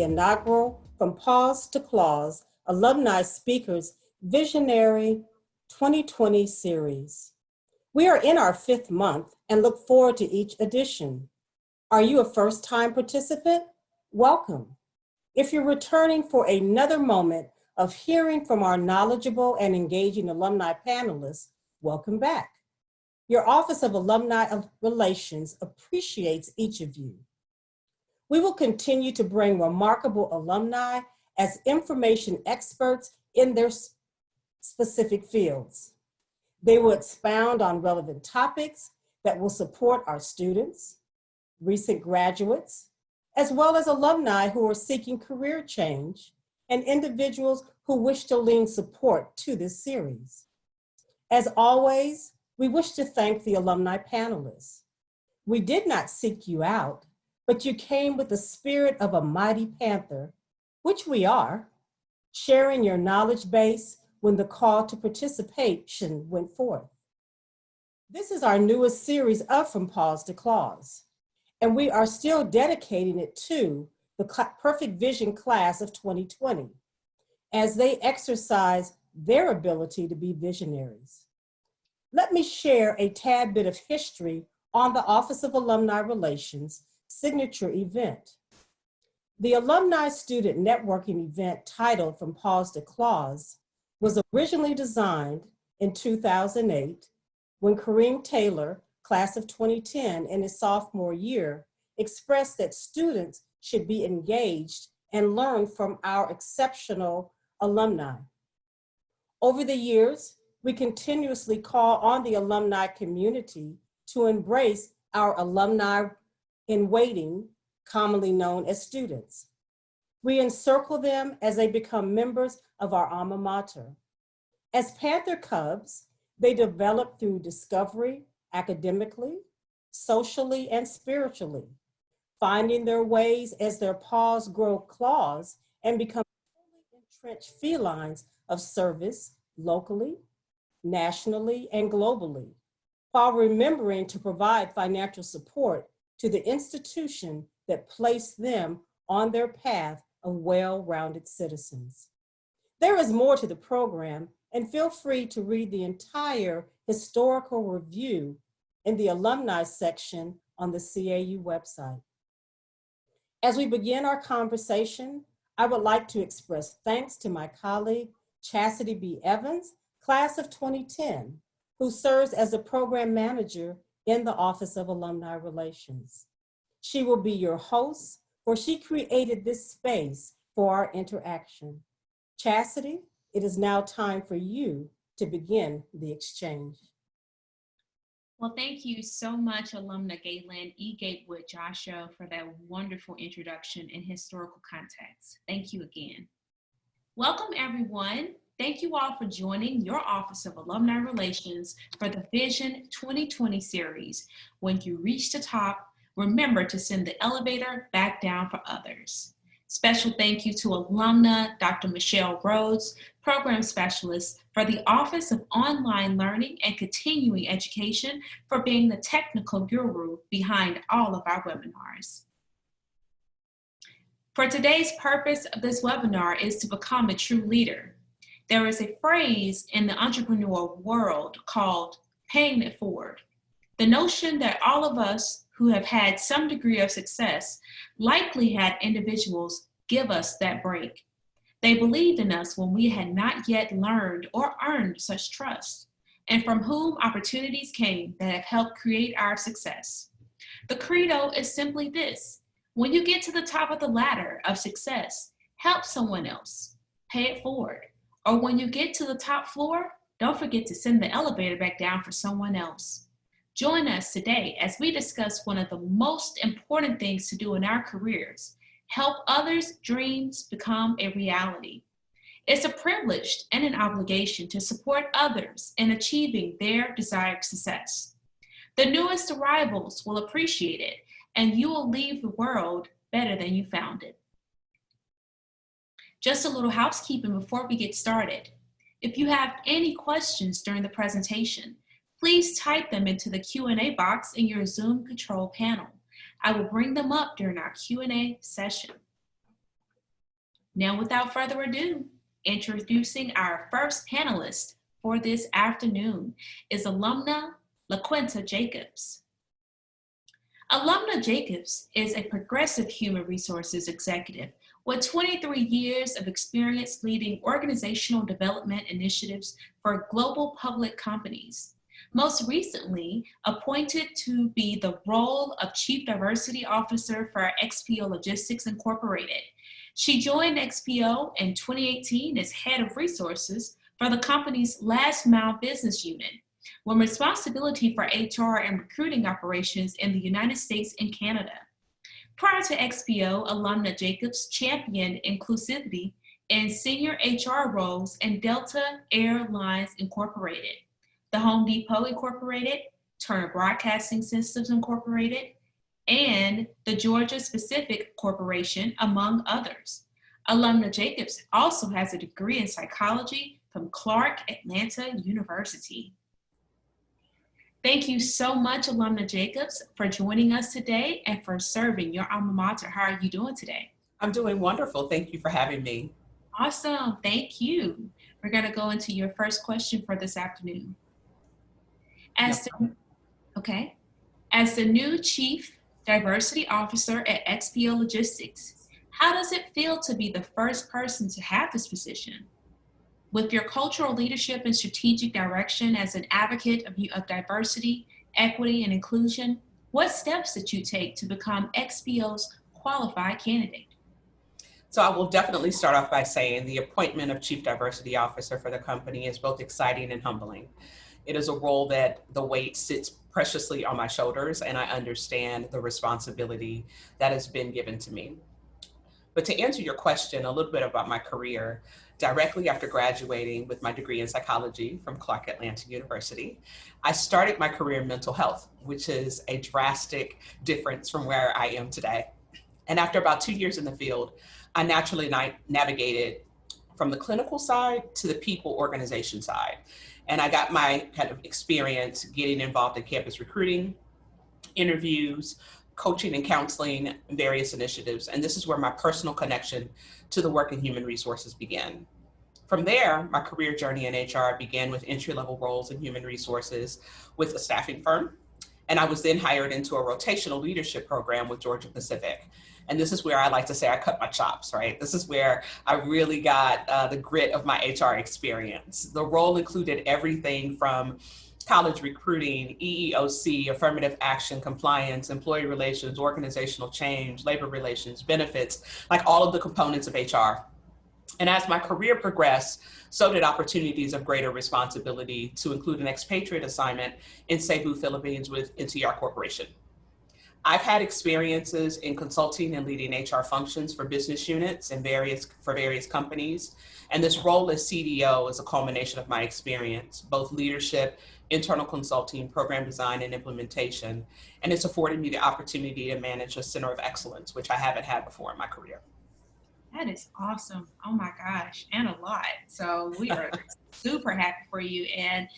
Inaugural From Paws to Claws Alumni Speakers Visionary 2020 series. We are in our 5th month and look forward to each edition. Are you a first-time participant? Welcome. If you're returning for another moment of hearing from our knowledgeable and engaging alumni panelists, welcome back. Your Office of Alumni Relations appreciates each of you. We will continue to bring remarkable alumni as information experts in their specific fields. They will expound on relevant topics that will support our students, recent graduates, as well as alumni who are seeking career change and individuals who wish to lend support to this series. As always, we wish to thank the alumni panelists. We did not seek you out, but you came with the spirit of a mighty panther, which we are, sharing your knowledge base when the call to participation went forth. This is our newest series of From Paws to Claws, and we are still dedicating it to the Perfect Vision class of 2020 as they exercise their ability to be visionaries. Let me share a tad bit of history on the Office of Alumni Relations signature event. The Alumni Student Networking event titled From Paws to Claws was originally designed in 2008 when Kareem Taylor, class of 2010, in his sophomore year, expressed that students should be engaged and learn from our exceptional alumni. Over the years, we continuously call on the alumni community to embrace our alumni in waiting, commonly known as students. We encircle them as they become members of our alma mater. As Panther Cubs, they develop through discovery, academically, socially, and spiritually, finding their ways as their paws grow claws and become fully entrenched felines of service locally, nationally, and globally, while remembering to provide financial support to the institution that placed them on their path of well-rounded citizens. There is more to the program, and feel free to read the entire historical review in the alumni section on the CAU website. As we begin our conversation, I would like to express thanks to my colleague, Chastity B. Evans, class of 2010, who serves as the program manager in the Office of Alumni Relations. She will be your host, for she created this space for our interaction. Chastity, it is now time for you to begin the exchange. Well, thank you so much, Alumna Galen E. Gatewood Joshua, for that wonderful introduction and historical context. Thank you again. Welcome, everyone. Thank you all for joining your Office of Alumni Relations for the Vision 2020 series. When you reach the top, remember to send the elevator back down for others. Special thank you to alumna Dr. Michelle Rhodes, Program Specialist for the Office of Online Learning and Continuing Education, for being the technical guru behind all of our webinars. For today's purpose of this webinar is to become a true leader. There is a phrase in the entrepreneurial world called paying it forward. The notion that all of us who have had some degree of success likely had individuals give us that break. They believed in us when we had not yet learned or earned such trust, and from whom opportunities came that have helped create our success. The credo is simply this: when you get to the top of the ladder of success, help someone else, pay it forward. Or when you get to the top floor, don't forget to send the elevator back down for someone else. Join us today as we discuss one of the most important things to do in our careers: help others' dreams become a reality. It's a privilege and an obligation to support others in achieving their desired success. The newest arrivals will appreciate it, and you will leave the world better than you found it. Just a little housekeeping before we get started. If you have any questions during the presentation, please type them into the Q&A box in your Zoom control panel. I will bring them up during our Q&A session. Now, without further ado, introducing our first panelist for this afternoon is Alumna LaQuinta Jacobs. Alumna Jacobs is a progressive human resources executive with 23 years of experience leading organizational development initiatives for global public companies. Most recently, appointed to be the role of Chief Diversity Officer for XPO Logistics Incorporated. She joined XPO in 2018 as Head of Resources for the company's last mile business unit, with responsibility for HR and recruiting operations in the United States and Canada. Prior to XPO, Alumna Jacobs championed inclusivity in senior HR roles in Delta Air Lines Incorporated, the Home Depot Incorporated, Turner Broadcasting Systems Incorporated, and the Georgia-Pacific Corporation, among others. Alumna Jacobs also has a degree in psychology from Clark Atlanta University. Thank you so much, Alumna Jacobs, for joining us today and for serving your alma mater. How are you doing today? I'm doing wonderful. Thank you for having me. Awesome. Thank you. We're going to go into your first question for this afternoon. As the new Chief Diversity Officer at XPO Logistics, how does it feel to be the first person to have this position? With your cultural leadership and strategic direction as an advocate of diversity, equity, and inclusion, what steps did you take to become XPO's qualified candidate? So I will definitely start off by saying the appointment of Chief Diversity Officer for the company is both exciting and humbling. It is a role that the weight sits preciously on my shoulders, and I understand the responsibility that has been given to me. But to answer your question, a little bit about my career, directly after graduating with my degree in psychology from Clark Atlanta University, I started my career in mental health, which is a drastic difference from where I am today. And after about 2 years in the field, I naturally navigated from the clinical side to the people organization side. And I got my kind of experience getting involved in campus recruiting, interviews, coaching and counseling, various initiatives. And this is where my personal connection to the work in human resources began. From there, my career journey in HR began with entry-level roles in human resources with a staffing firm. And I was then hired into a rotational leadership program with Georgia-Pacific. And this is where I like to say I cut my chops, right? This is where I really got the grit of my HR experience. The role included everything from college recruiting, EEOC, affirmative action, compliance, employee relations, organizational change, labor relations, benefits, like all of the components of HR. And as my career progressed, so did opportunities of greater responsibility to include an expatriate assignment in Cebu, Philippines with NTR Corporation. I've had experiences in consulting and leading HR functions for business units and for various companies. And this role as CDO is a culmination of my experience, both leadership, internal consulting, program design, and implementation. And it's afforded me the opportunity to manage a center of excellence, which I haven't had before in my career. That is awesome. Oh my gosh, and a lot. So we are super happy for you. And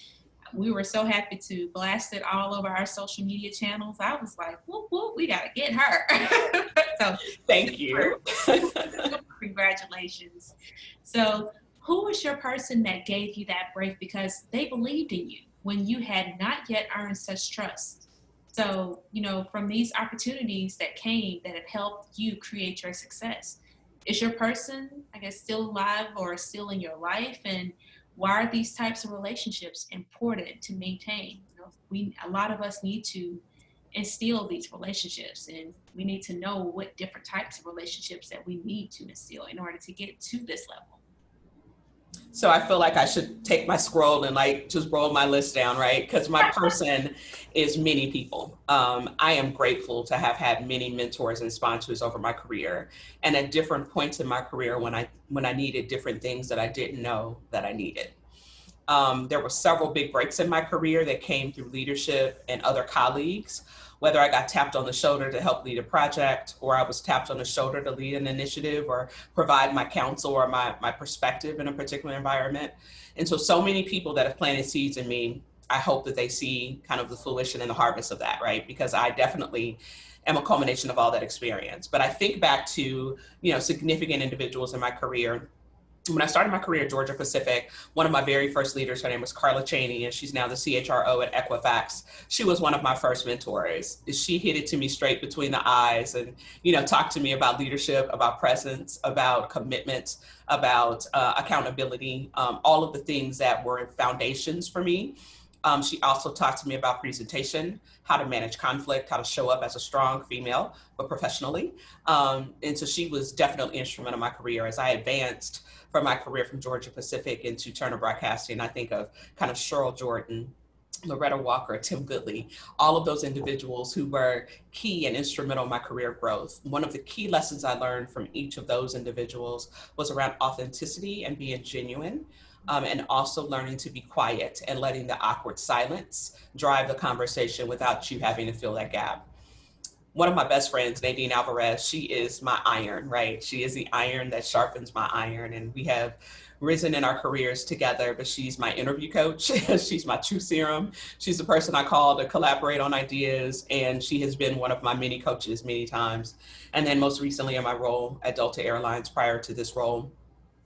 we were so happy to blast it all over our social media channels. I was like, whoop, whoop, we got to get her. So thank you. Congratulations. So who was your person that gave you that break because they believed in you when you had not yet earned such trust? So, from these opportunities that came that have helped you create your success, is your person, I guess, still alive or still in your life? And why are these types of relationships important to maintain? A lot of us need to instill these relationships, and we need to know what different types of relationships that we need to instill in order to get to this level. So I feel like I should take my scroll and like just roll my list down, right? Because my person is many people. I am grateful to have had many mentors and sponsors over my career, and at different points in my career when I needed different things that I didn't know that I needed. There were several big breaks in my career that came through leadership and other colleagues, whether I got tapped on the shoulder to help lead a project, or I was tapped on the shoulder to lead an initiative or provide my counsel or my perspective in a particular environment. And so many people that have planted seeds in me, I hope that they see kind of the fruition and the harvest of that, right? Because I definitely am a culmination of all that experience. But I think back to, significant individuals in my career. When I started my career at Georgia Pacific, one of my very first leaders, her name was Carla Cheney, and she's now the CHRO at Equifax. She was one of my first mentors. She hit it to me straight between the eyes and, talked to me about leadership, about presence, about commitment, about accountability, all of the things that were foundations for me. She also talked to me about presentation, how to manage conflict, how to show up as a strong female, but professionally. And so she was definitely instrumental in my career as I advanced from my career from Georgia Pacific into Turner Broadcasting. I think of kind of Cheryl Jordan, Loretta Walker, Tim Goodley, all of those individuals who were key and instrumental in my career growth. One of the key lessons I learned from each of those individuals was around authenticity and being genuine. And also learning to be quiet and letting the awkward silence drive the conversation without you having to fill that gap. One of my best friends, Nadine Alvarez, she is my iron, right? She is the iron that sharpens my iron. And we have risen in our careers together, but she's my interview coach. She's my truth serum. She's the person I call to collaborate on ideas. And she has been one of my many coaches many times. And then most recently in my role at Delta Airlines, prior to this role,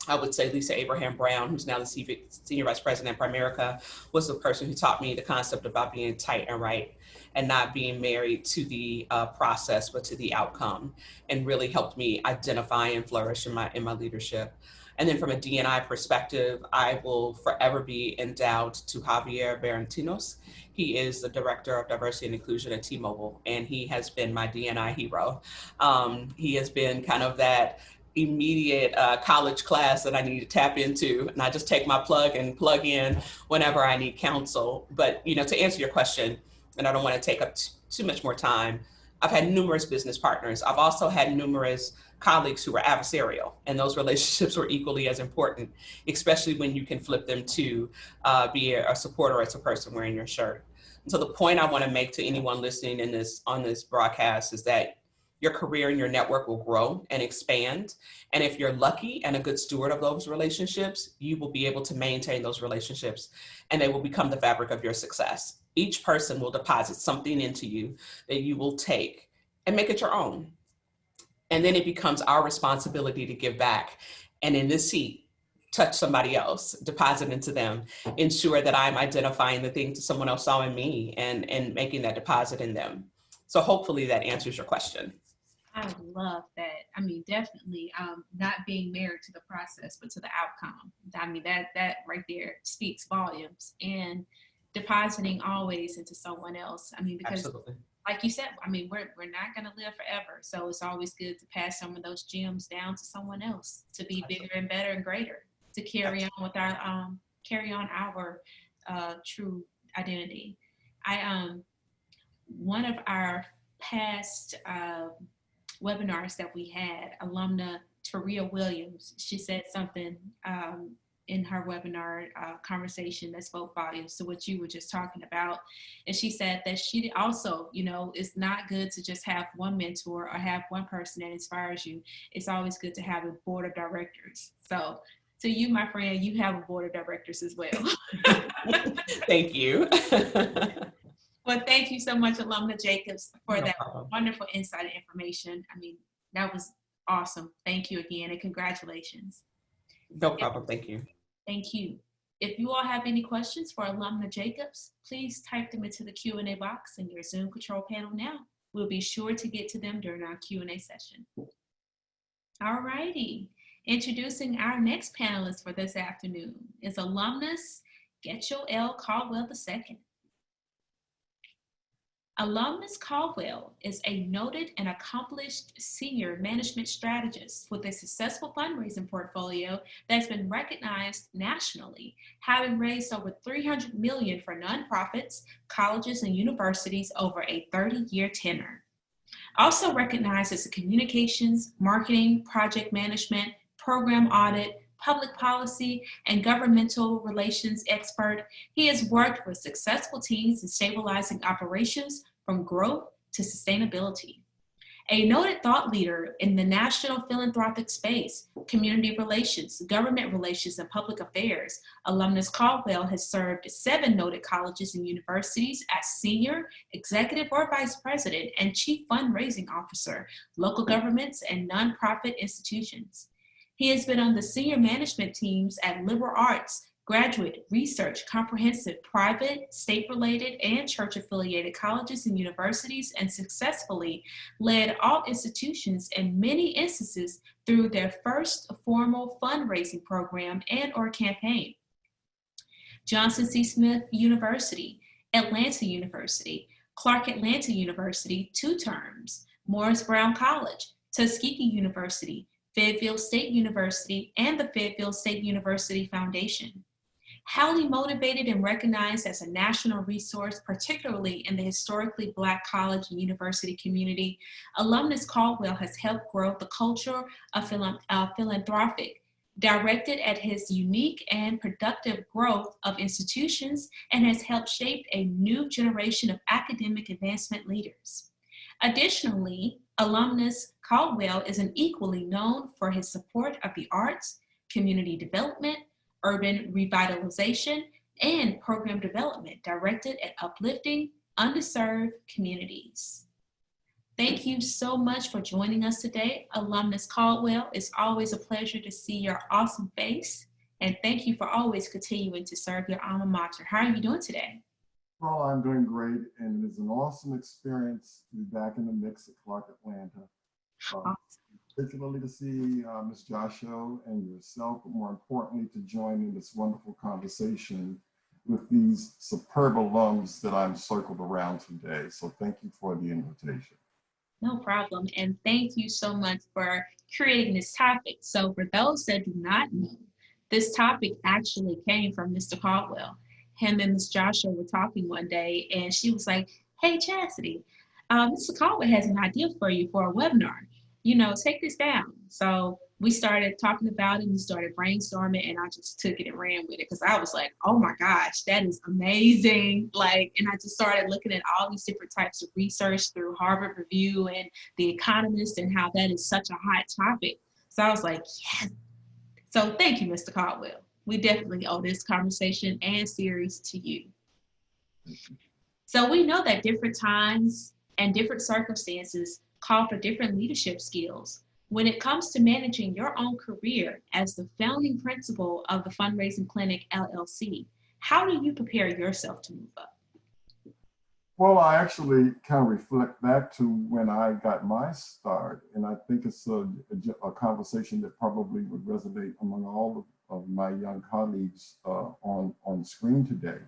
I would say Lisa Abraham Brown, who's now the Senior Vice President for Primerica, was the person who taught me the concept about being tight and right and not being married to the process, but to the outcome, and really helped me identify and flourish in my leadership. And then from a D&I perspective, I will forever be endowed to Javier Barrentinos. He is the Director of Diversity and Inclusion at T-Mobile, and he has been my D&I hero. He has been kind of that immediate college class that I need to tap into, and I just take my plug and plug in whenever I need counsel. But to answer your question, and I don't want to take up too much more time, I've had numerous business partners. I've also had numerous colleagues who were adversarial, and those relationships were equally as important, especially when you can flip them to be a supporter as a person wearing your shirt. And so the point I want to make to anyone listening on this broadcast is that your career and your network will grow and expand. And if you're lucky and a good steward of those relationships, you will be able to maintain those relationships and they will become the fabric of your success. Each person will deposit something into you that you will take and make it your own. And then it becomes our responsibility to give back. And in this seat, touch somebody else, deposit into them, ensure that I'm identifying the things that someone else saw in me and making that deposit in them. So hopefully that answers your question. I love that. I mean, definitely not being married to the process, but to the outcome. I mean, that right there speaks volumes. And depositing always into someone else. I mean, because Absolutely. Like you said, I mean, we're not going to live forever. So it's always good to pass some of those gems down to someone else to be Absolutely. Bigger and better and greater, to carry Absolutely. On with our carry on our true identity. One of our past webinars that we had, alumna Taria Williams, she said something in her webinar conversation that spoke volumes to what you were just talking about. And she said that she also, it's not good to just have one mentor or have one person that inspires you. It's always good to have a board of directors. So to you, my friend, you have a board of directors as well. Thank you. Well, thank you so much, Alumna Jacobs, for No that problem. wonderful insight and information. I mean, that was awesome. Thank you again, and congratulations. No problem. Thank you. Thank you. If you all have any questions for Alumna Jacobs, please type them into the Q&A box in your Zoom control panel now. We'll be sure to get to them during our Q&A session. All righty. Introducing our next panelist for this afternoon is Alumnus Getchell L. Caldwell II. Alumnus Caldwell is a noted and accomplished senior management strategist with a successful fundraising portfolio that's been recognized nationally, having raised over $300 million for nonprofits, colleges, and universities over a 30-year tenure. Also recognized as a communications, marketing, project management, program audit, public policy, and governmental relations expert, he has worked with successful teams in stabilizing operations from growth to sustainability. A noted thought leader in the national philanthropic space, community relations, government relations, and public affairs, Alumnus Caldwell has served 7 noted colleges and universities as senior, executive or vice president, and chief fundraising officer, local governments, and nonprofit institutions. He has been on the senior management teams at liberal arts, graduate, research, comprehensive, private, state-related, and church-affiliated colleges and universities, and successfully led all institutions in many instances through their first formal fundraising program and or campaign. Johnson C. Smith University, Atlanta University, Clark Atlanta University, 2 terms, Morris Brown College, Tuskegee University, Fayetteville State University, and the Fayetteville State University Foundation. Highly motivated and recognized as a national resource, particularly in the historically Black college and university community, Alumnus Caldwell has helped grow the culture of philanthropic, directed at his unique and productive growth of institutions, and has helped shape a new generation of academic advancement leaders. Additionally, Alumnus Caldwell is equally known for his support of the arts, community development, urban revitalization, and program development directed at uplifting underserved communities. Thank you so much for joining us today, Alumnus Caldwell. It's always a pleasure to see your awesome face, and thank you for always continuing to serve your alma mater. How are you doing today? Well, I'm doing great, and it is an awesome experience to be back in the mix at Clark Atlanta. Awesome. Particularly to see Ms. Joshua and yourself, but more importantly, to join in this wonderful conversation with these superb alums that I'm circled around today. So thank you for the invitation. No problem. And thank you so much for creating this topic. So for those that do not know, this topic actually came from Mr. Caldwell. Him and Ms. Joshua were talking one day, and she was like, "Hey, Chastity, Mr. Caldwell has an idea for you for a webinar. You know, take this down." So we started talking about it, we started brainstorming, and I just took it and ran with it because I was like, oh my gosh, that is amazing. Like, and I just started looking at all these different types of research through Harvard Review and The Economist and how that is such a hot topic. So I was like, yes. So thank you, Mr. Caldwell. We definitely owe this conversation and series to you. So we know that different times and different circumstances call for different leadership skills. When it comes to managing your own career as the founding principal of the Fundraising Clinic LLC, how do you prepare yourself to move up? Well, I actually kind of reflect back to when I got my start, and I think it's a conversation that probably would resonate among all of my young colleagues on screen today.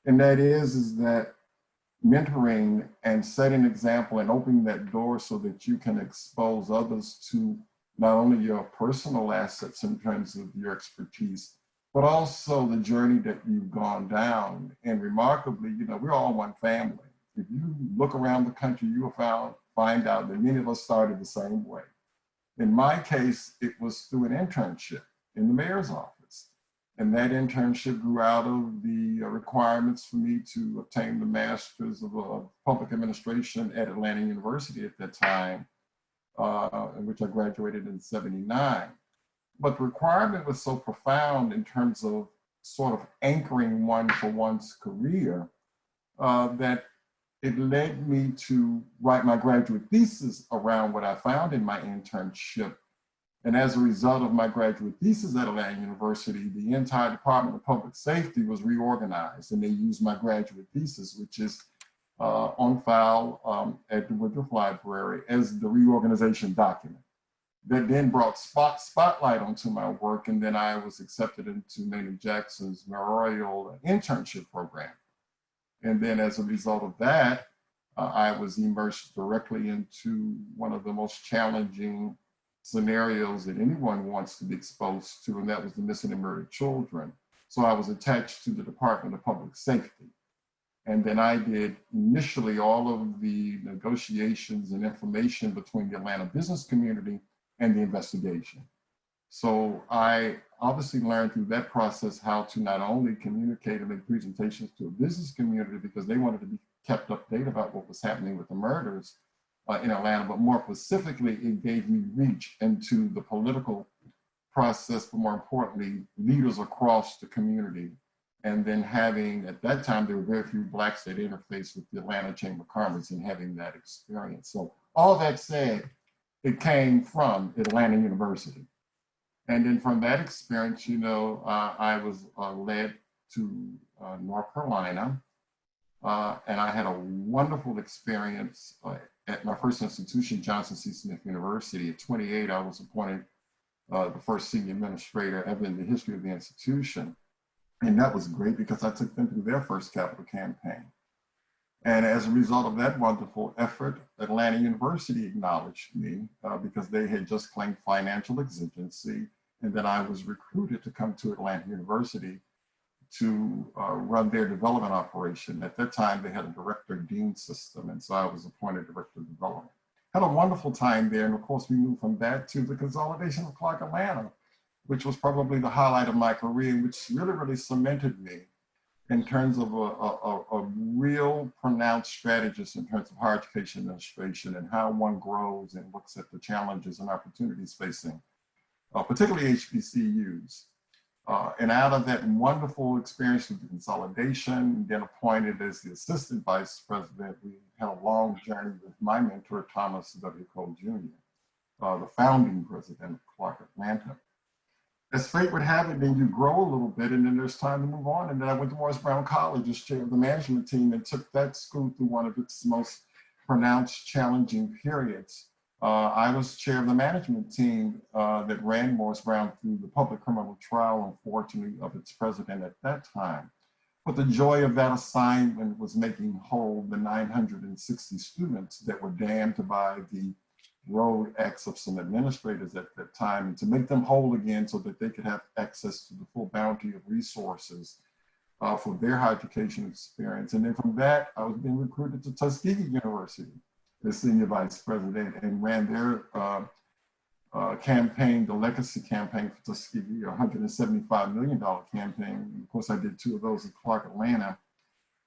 And that is that mentoring and setting an example and opening that door so that you can expose others to not only your personal assets in terms of your expertise, but also the journey that you've gone down. And remarkably, you know, we're all one family. If you look around the country, you will find out that many of us started the same way. In my case, it was through an internship in the mayor's office. And that internship grew out of the requirements for me to obtain the Master's of Public Administration at Atlanta University at that time, in which I graduated in '79. But the requirement was so profound in terms of sort of anchoring one for one's career that it led me to write my graduate thesis around what I found in my internship. And as a result of my graduate thesis at Atlanta University, the entire Department of Public Safety was reorganized, and they used my graduate thesis, which is on file at the Woodruff Library, as the reorganization document. That then brought spotlight onto my work, and then I was accepted into Maynard Jackson's mayoral internship program. And then as a result of that, I was immersed directly into one of the most challenging scenarios that anyone wants to be exposed to, and that was the missing and murdered children. So I was attached to the Department of Public Safety. And then I did initially all of the negotiations and information between the Atlanta business community and the investigation. So I obviously learned through that process how to not only communicate and make presentations to a business community because they wanted to be kept updated about what was happening with the murders in Atlanta, but more specifically, it gave me reach into the political process, but more importantly, leaders across the community. And then having, at that time, there were very few Blacks that interfaced with the Atlanta Chamber of Commerce and having that experience. So all that said, it came from Atlanta University. And then from that experience, you know, I was led to North Carolina. And I had a wonderful experience at my first institution, Johnson C. Smith University. At 28, I was appointed the first senior administrator ever in the history of the institution. And that was great because I took them through their first capital campaign. And as a result of that wonderful effort, Atlanta University acknowledged me because they had just claimed financial exigency, and then I was recruited to come to Atlanta University to run their development operation. At that time, they had a director-dean system, and so I was appointed director of development. Had a wonderful time there, and of course, we moved from that to the consolidation of Clark Atlanta, which was probably the highlight of my career, which really cemented me in terms of a real pronounced strategist in terms of higher education administration and how one grows and looks at the challenges and opportunities facing, particularly HBCUs. And out of that wonderful experience with the consolidation, then appointed as the assistant vice president, we had a long journey with my mentor, Thomas W. Cole Jr., the founding president of Clark Atlanta. As fate would have it, then you grow a little bit and then there's time to move on. And then I went to Morris Brown College as chair of the management team and took that school through one of its most pronounced challenging periods. I was chair of the management team that ran Morris Brown through the public criminal trial, unfortunately, of its president at that time. But the joy of that assignment was making whole the 960 students that were damned by the road acts of some administrators at that time, and to make them whole again so that they could have access to the full bounty of resources for their higher education experience. And then from that, I was being recruited to Tuskegee University as senior vice president and ran their campaign, the legacy campaign for Tuskegee, a $175 million campaign. And of course, I did 2 of those in Clark Atlanta.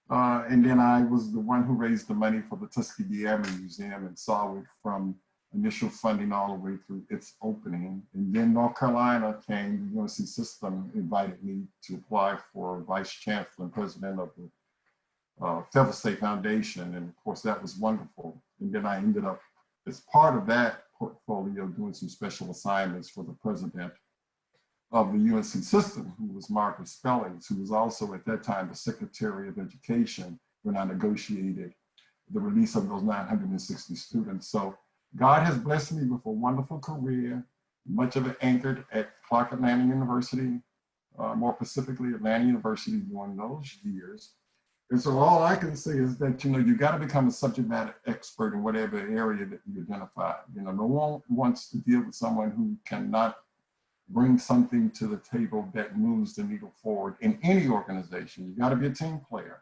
And then I was the one who raised the money for the Tuskegee Airmen Museum and saw it from initial funding all the way through its opening. And then North Carolina came, the UNC system invited me to apply for vice chancellor and president of the Federal State Foundation. And of course, that was wonderful. And then I ended up, as part of that portfolio, doing some special assignments for the president of the UNC system, who was Margaret Spellings, who was also at that time the Secretary of Education when I negotiated the release of those 960 students. So God has blessed me with a wonderful career, much of it anchored at Clark Atlanta University, more specifically Atlanta University during those years. And so all I can say is that, you know, you got to become a subject matter expert in whatever area that you identify. You know, no one wants to deal with someone who cannot bring something to the table that moves the needle forward in any organization. You got to be a team player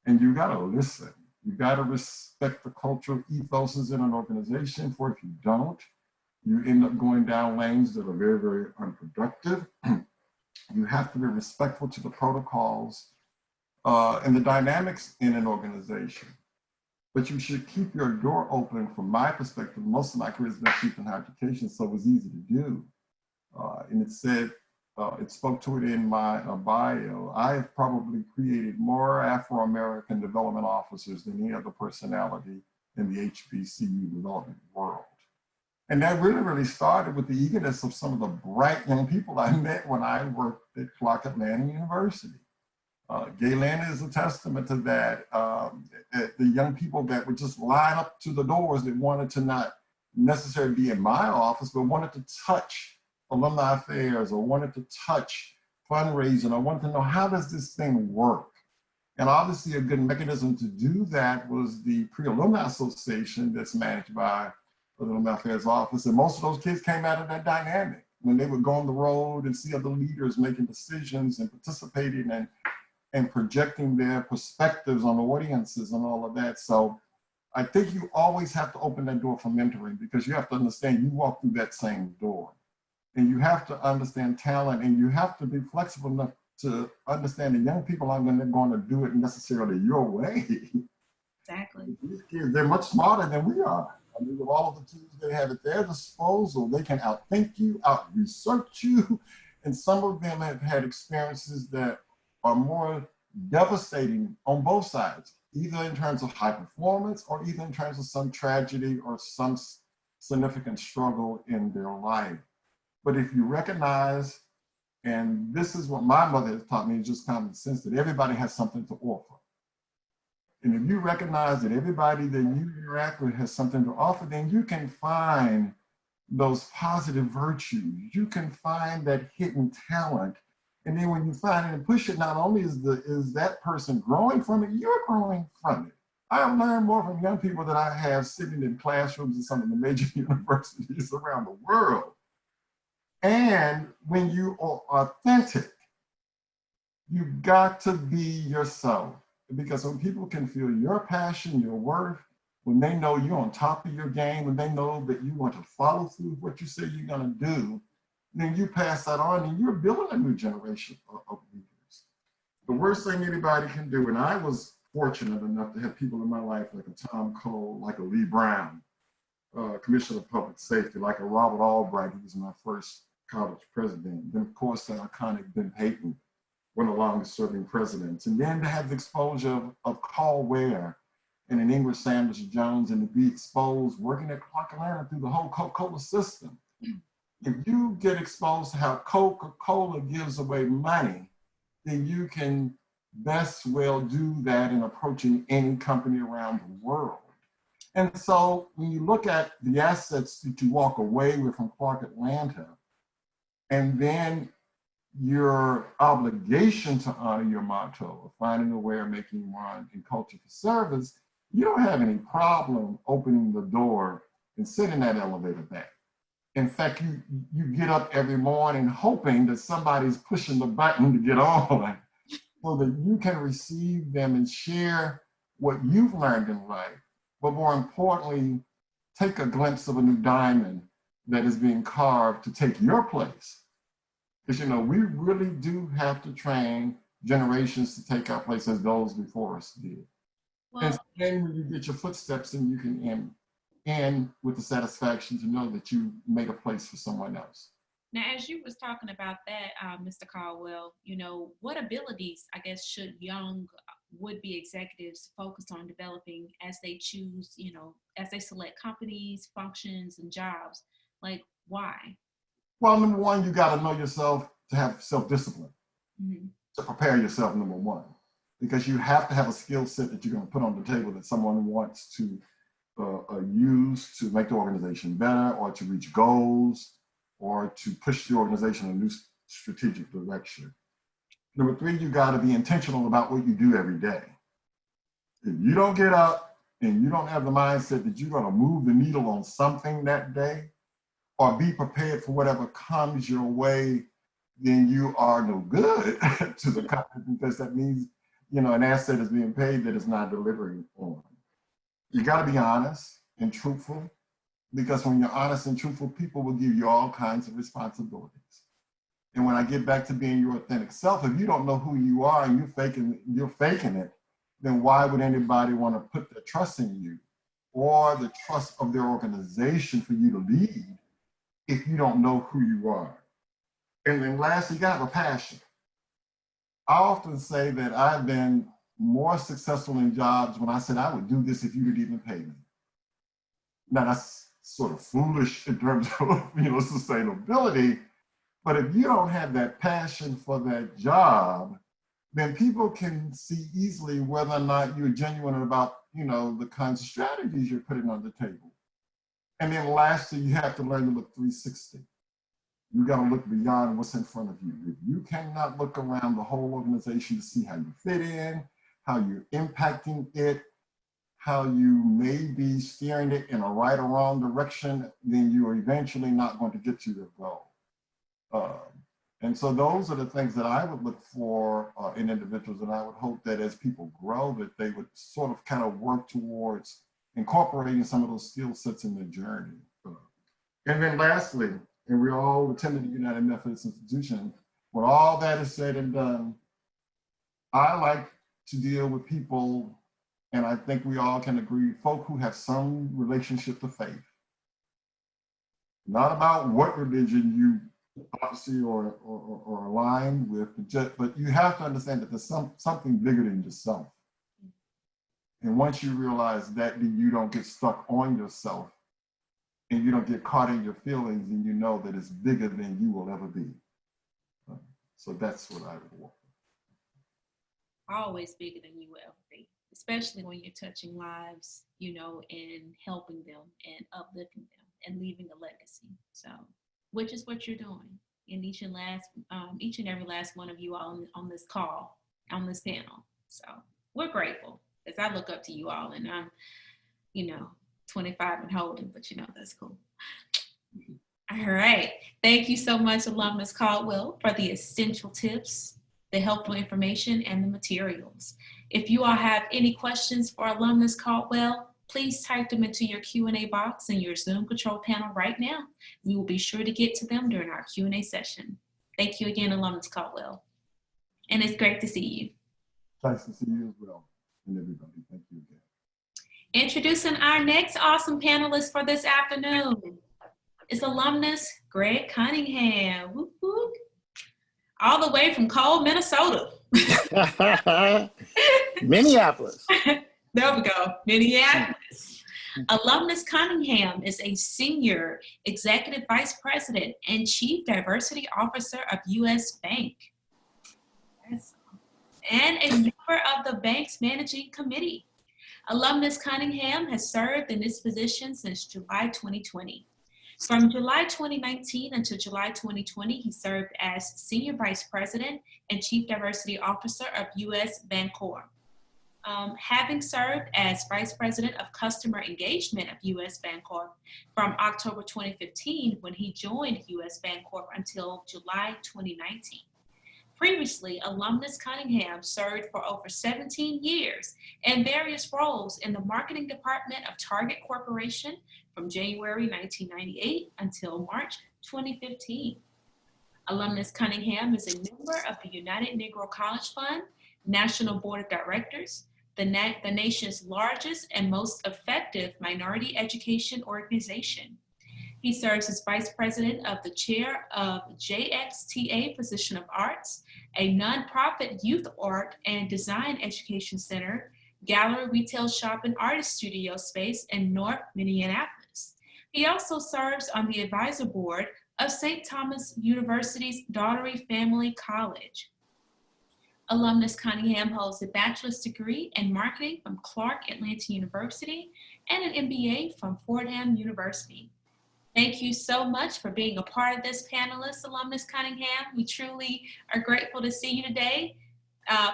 and you got to listen. You got to respect the cultural ethoses in an organization, for if you don't, you end up going down lanes that are very unproductive. You have to be respectful to the protocols and the dynamics in an organization. But you should keep your door open. From my perspective, most of my career has been keeping higher education, so it was easy to do. And it said, it spoke to it in my bio, I have probably created more Afro-American development officers than any other personality in the HBCU development world. And that really started with the eagerness of some of the bright young people I met when I worked at Clark Atlanta University. Galen is a testament to that. The young people that would just line up to the doors that wanted to not necessarily be in my office, but wanted to touch alumni affairs or wanted to touch fundraising. I wanted to know, how does this thing work? And obviously a good mechanism to do that was the Pre-Alumni Association that's managed by the Alumni Affairs Office. And most of those kids came out of that dynamic when they would go on the road and see other leaders making decisions and participating and projecting their perspectives on audiences and all of that. So I think you always have to open that door for mentoring, because you have to understand you walk through that same door. And you have to understand talent, and you have to be flexible enough to understand that young people aren't going to do it necessarily your way. Exactly. These kids, they're much smarter than we are. I mean, with all of the tools they have at their disposal, they can outthink you, out-research you, and some of them have had experiences that are more devastating on both sides, either in terms of high performance or either in terms of some tragedy or some significant struggle in their life. But if you recognize, and this is what my mother has taught me, just common sense, that everybody has something to offer. And if you recognize that everybody that you interact with has something to offer, then you can find those positive virtues. You can find that hidden talent. And then when you find it and push it, not only is that person growing from it, you're growing from it. I have learned more from young people that I have sitting in classrooms in some of the major universities around the world. And when you are authentic, you've got to be yourself. Because when people can feel your passion, your worth, when they know you're on top of your game, when they know that you want to follow through with what you say you're going to do, then you pass that on and you're building a new generation of leaders. The worst thing anybody can do, and I was fortunate enough to have people in my life like a Tom Cole, like a Lee Brown, Commissioner of Public Safety, like a Robert Albright, who was my first college president. Then, of course, the iconic Ben Payton, one of the longest serving presidents. And then to have the exposure of Carl Ware and an Ingrid Sanders Jones, and to be exposed working at Clark Atlanta through the whole Coca-Cola system. If you get exposed to how Coca-Cola gives away money, then you can best well do that in approaching any company around the world. And so when you look at the assets that you walk away with from Clark Atlanta, and then your obligation to honor your motto of finding a way of making one in culture for service, you don't have any problem opening the door and sitting that elevator back. In fact, you get up every morning hoping that somebody's pushing the button to get on so that you can receive them and share what you've learned in life, but more importantly, take a glimpse of a new diamond that is being carved to take your place. Because, you know, we really do have to train generations to take our place as those before us did. Well, and then when you get your footsteps in, you can end with the satisfaction to know that you made a place for someone else. now, as you was talking about that, Mr. Caldwell, you know, what abilities, I guess, should young would-be executives focus on developing as they choose, you know, as they select companies, functions, and jobs? Like, why? Well, number one, you got to know yourself to have self-discipline, Mm-hmm. to prepare yourself, number one, because you have to have a skill set that you're going to put on the table that someone wants to use to make the organization better, or to reach goals, or to push the organization in a new strategic direction. Number three, you got to be intentional about what you do every day. If you don't get up and you don't have the mindset that you're going to move the needle on something that day, or be prepared for whatever comes your way, then you are no good to the company, because that means, you know, an asset is being paid that is not delivering on. You got to be honest and truthful, because when you're honest and truthful, people will give you all kinds of responsibilities. And when I get back to being your authentic self, if you don't know who you are and you're faking it, then why would anybody want to put their trust in you or the trust of their organization for you to lead if you don't know who you are? And then lastly, you got to have a passion. I often say that I've been more successful in jobs when I said I would do this if you would even pay me. Now that's sort of foolish in terms of, you know, sustainability, but if you don't have that passion for that job, then people can see easily whether or not you're genuine about, you know, the kinds of strategies you're putting on the table. And then lastly, you have to learn to look 360. You got to look beyond what's in front of you. If you cannot look around the whole organization to see how you fit in, how you're impacting it, how you may be steering it in a right or wrong direction, then you are eventually not going to get to your goal. And so those are the things that I would look for in individuals, and I would hope that as people grow, that they would sort of kind of work towards incorporating some of those skill sets in their journey. And then lastly, and we all attended the United Methodist Institution, when all that is said and done, I like to deal with people, and I think we all can agree, folk who have some relationship to faith. Not about what religion you obviously or align with, but you have to understand that there's something bigger than yourself. And once you realize that, then you don't get stuck on yourself and you don't get caught in your feelings, and you know that it's bigger than you will ever be. So that's what I would want. Always bigger than you will ever be, especially when you're touching lives, you know, and helping them and uplifting them and leaving a legacy. So, which is what you're doing. And each and every last one of you all on this call, on this panel. So we're grateful, as I look up to you all, and I'm, you know, 25 and holding, but you know, that's cool. All right. Thank you so much, Alumnus Caldwell, for the essential tips, the helpful information, and the materials. If you all have any questions for Alumnus Caldwell, please type them into your Q&A box in your Zoom control panel right now. We will be sure to get to them during our Q&A session. Thank you again, Alumnus Caldwell. And it's great to see you. Nice to see you as well, and everybody. Thank you again. Introducing our next awesome panelist for this afternoon is alumnus Greg Cunningham. Whoop, whoop. All the way from cold Minnesota. Minneapolis. There we go, Minneapolis. Alumnus Cunningham is a senior executive vice president and chief diversity officer of U.S. Bank. And a member of the bank's managing committee. Alumnus Cunningham has served in this position since July 2020. From July 2019 until July 2020, he served as Senior Vice President and Chief Diversity Officer of U.S. Bancorp. Having served as Vice President of Customer Engagement of U.S. Bancorp from October 2015 when he joined U.S. Bancorp until July 2019. Previously, Alumnus Cunningham served for over 17 years in various roles in the marketing department of Target Corporation from January 1998 until March 2015. Alumnus Cunningham is a member of the United Negro College Fund, National Board of Directors, the nation's largest and most effective minority education organization. He serves as Vice President of the Chair of JXTA Position of Arts, a nonprofit youth art and design education center, gallery, retail shop, and artist studio space in North Minneapolis. He also serves on the advisor board of St. Thomas University's Daughtery Family College. Alumnus Cunningham holds a bachelor's degree in marketing from Clark Atlanta University and an MBA from Fordham University. Thank you so much for being a part of this panelist, Alumnus Cunningham. We truly are grateful to see you today.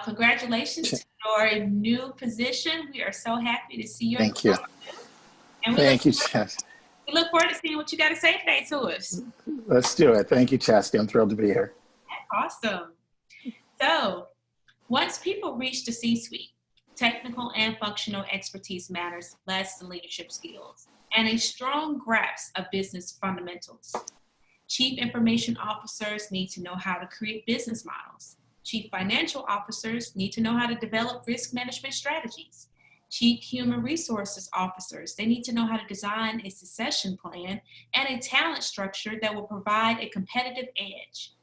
Congratulations to your new position. We are so happy to see you. Thank you. And Thank you, Chastity. we look forward to seeing what you got to say today to us. Let's do it. Thank you, Chastity. I'm thrilled to be here. Awesome. So, once people reach the C-suite, technical and functional expertise matters less than leadership skills and a strong grasp of business fundamentals. Chief information officers need to know how to create business models. Chief financial officers need to know how to develop risk management strategies. Chief human resources officers, they need to know how to design a succession plan and a talent structure that will provide a competitive edge.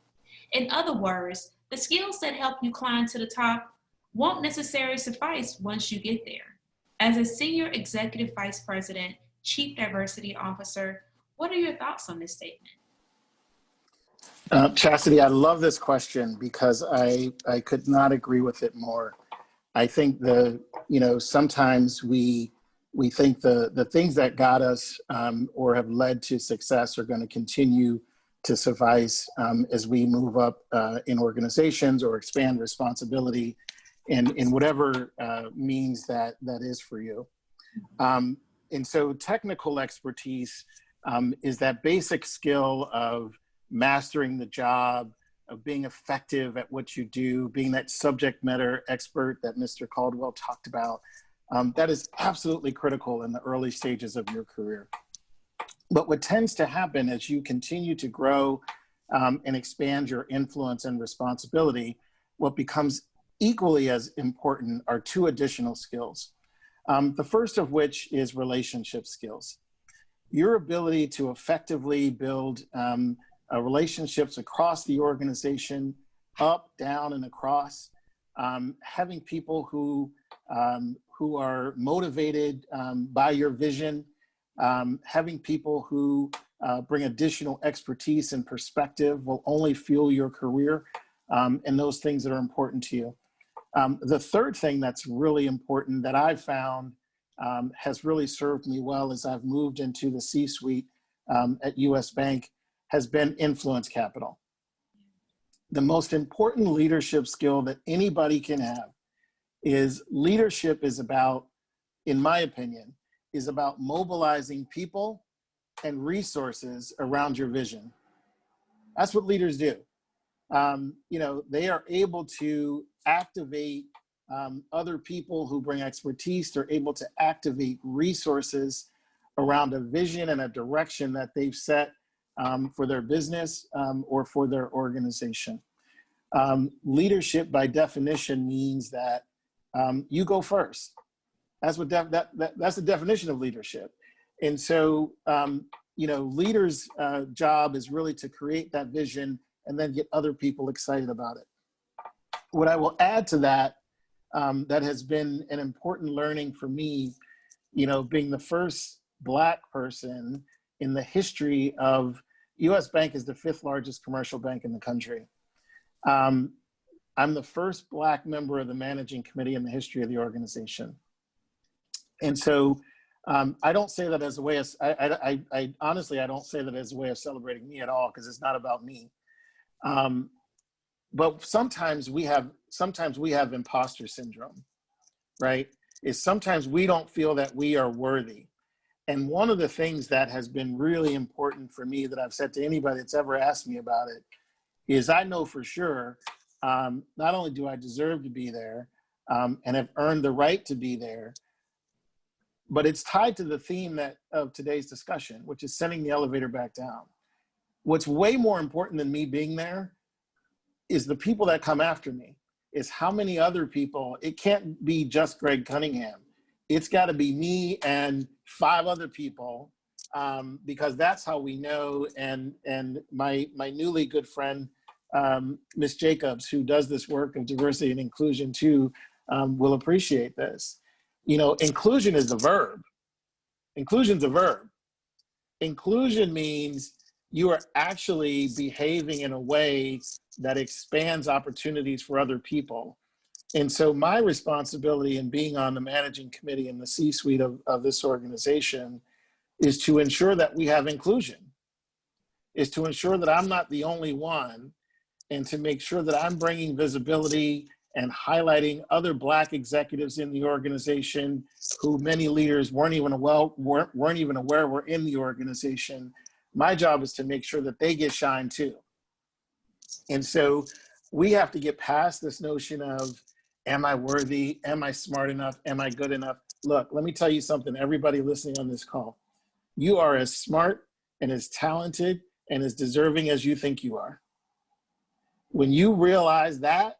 In other words, the skills that help you climb to the top won't necessarily suffice once you get there. As a senior executive vice president, chief diversity officer, what are your thoughts on this statement? Chastity, I love this question because I could not agree with it more. I think sometimes we think the things that got us or have led to success are going to continue to suffice as we move up in organizations or expand responsibility in whatever means that is for you. And so technical expertise is that basic skill of mastering the job, of being effective at what you do, being that subject matter expert that Mr. Caldwell talked about. That is absolutely critical in the early stages of your career. But what tends to happen as you continue to grow and expand your influence and responsibility, what becomes equally as important are two additional skills. The first of which is relationship skills. Your ability to effectively build relationships across the organization, up, down, and across, having people who are motivated by your vision, having people who bring additional expertise and perspective will only fuel your career and those things that are important to you. The third thing that's really important that I've found has really served me well as I've moved into the C-suite at US Bank has been influence capital. The most important leadership skill that anybody can have is leadership is about, in my opinion, is about mobilizing people and resources around your vision. That's what leaders do. You know, they are able to activate other people who bring expertise. They're able to activate resources around a vision and a direction that they've set for their business or for their organization. Leadership by definition means that you go first. That's what that's the definition of leadership. And so, you know, leaders' job is really to create that vision and then get other people excited about it. What I will add to that, that has been an important learning for me, you know, being the first Black person in the history of US Bank is the 5th largest commercial bank in the country. I'm the first Black member of the managing committee in the history of the organization. And so I don't say that as a way of, I honestly, I don't say that as a way of celebrating me at all, because it's not about me. But sometimes we have imposter syndrome, right? Is sometimes we don't feel that we are worthy. And one of the things that has been really important for me that I've said to anybody that's ever asked me about it is I know for sure, not only do I deserve to be there and have earned the right to be there, but it's tied to the theme of today's discussion, which is sending the elevator back down. What's way more important than me being there is the people that come after me, is how many other people. It can't be just Greg Cunningham. It's got to be me and 5 other people, because that's how we know. And my newly good friend, Ms. Jacobs, who does this work of diversity and inclusion too, will appreciate this. You know, inclusion is a verb. Inclusion's a verb. Inclusion means you are actually behaving in a way that expands opportunities for other people. And so my responsibility in being on the managing committee and the C-suite of this organization is to ensure that we have inclusion, is to ensure that I'm not the only one, and to make sure that I'm bringing visibility and highlighting other Black executives in the organization who many leaders weren't even aware were in the organization. My job is to make sure that they get shine too. And so we have to get past this notion of, am I worthy? Am I smart enough? Am I good enough? Look, let me tell you something, everybody listening on this call. You are as smart and as talented and as deserving as you think you are. When you realize that,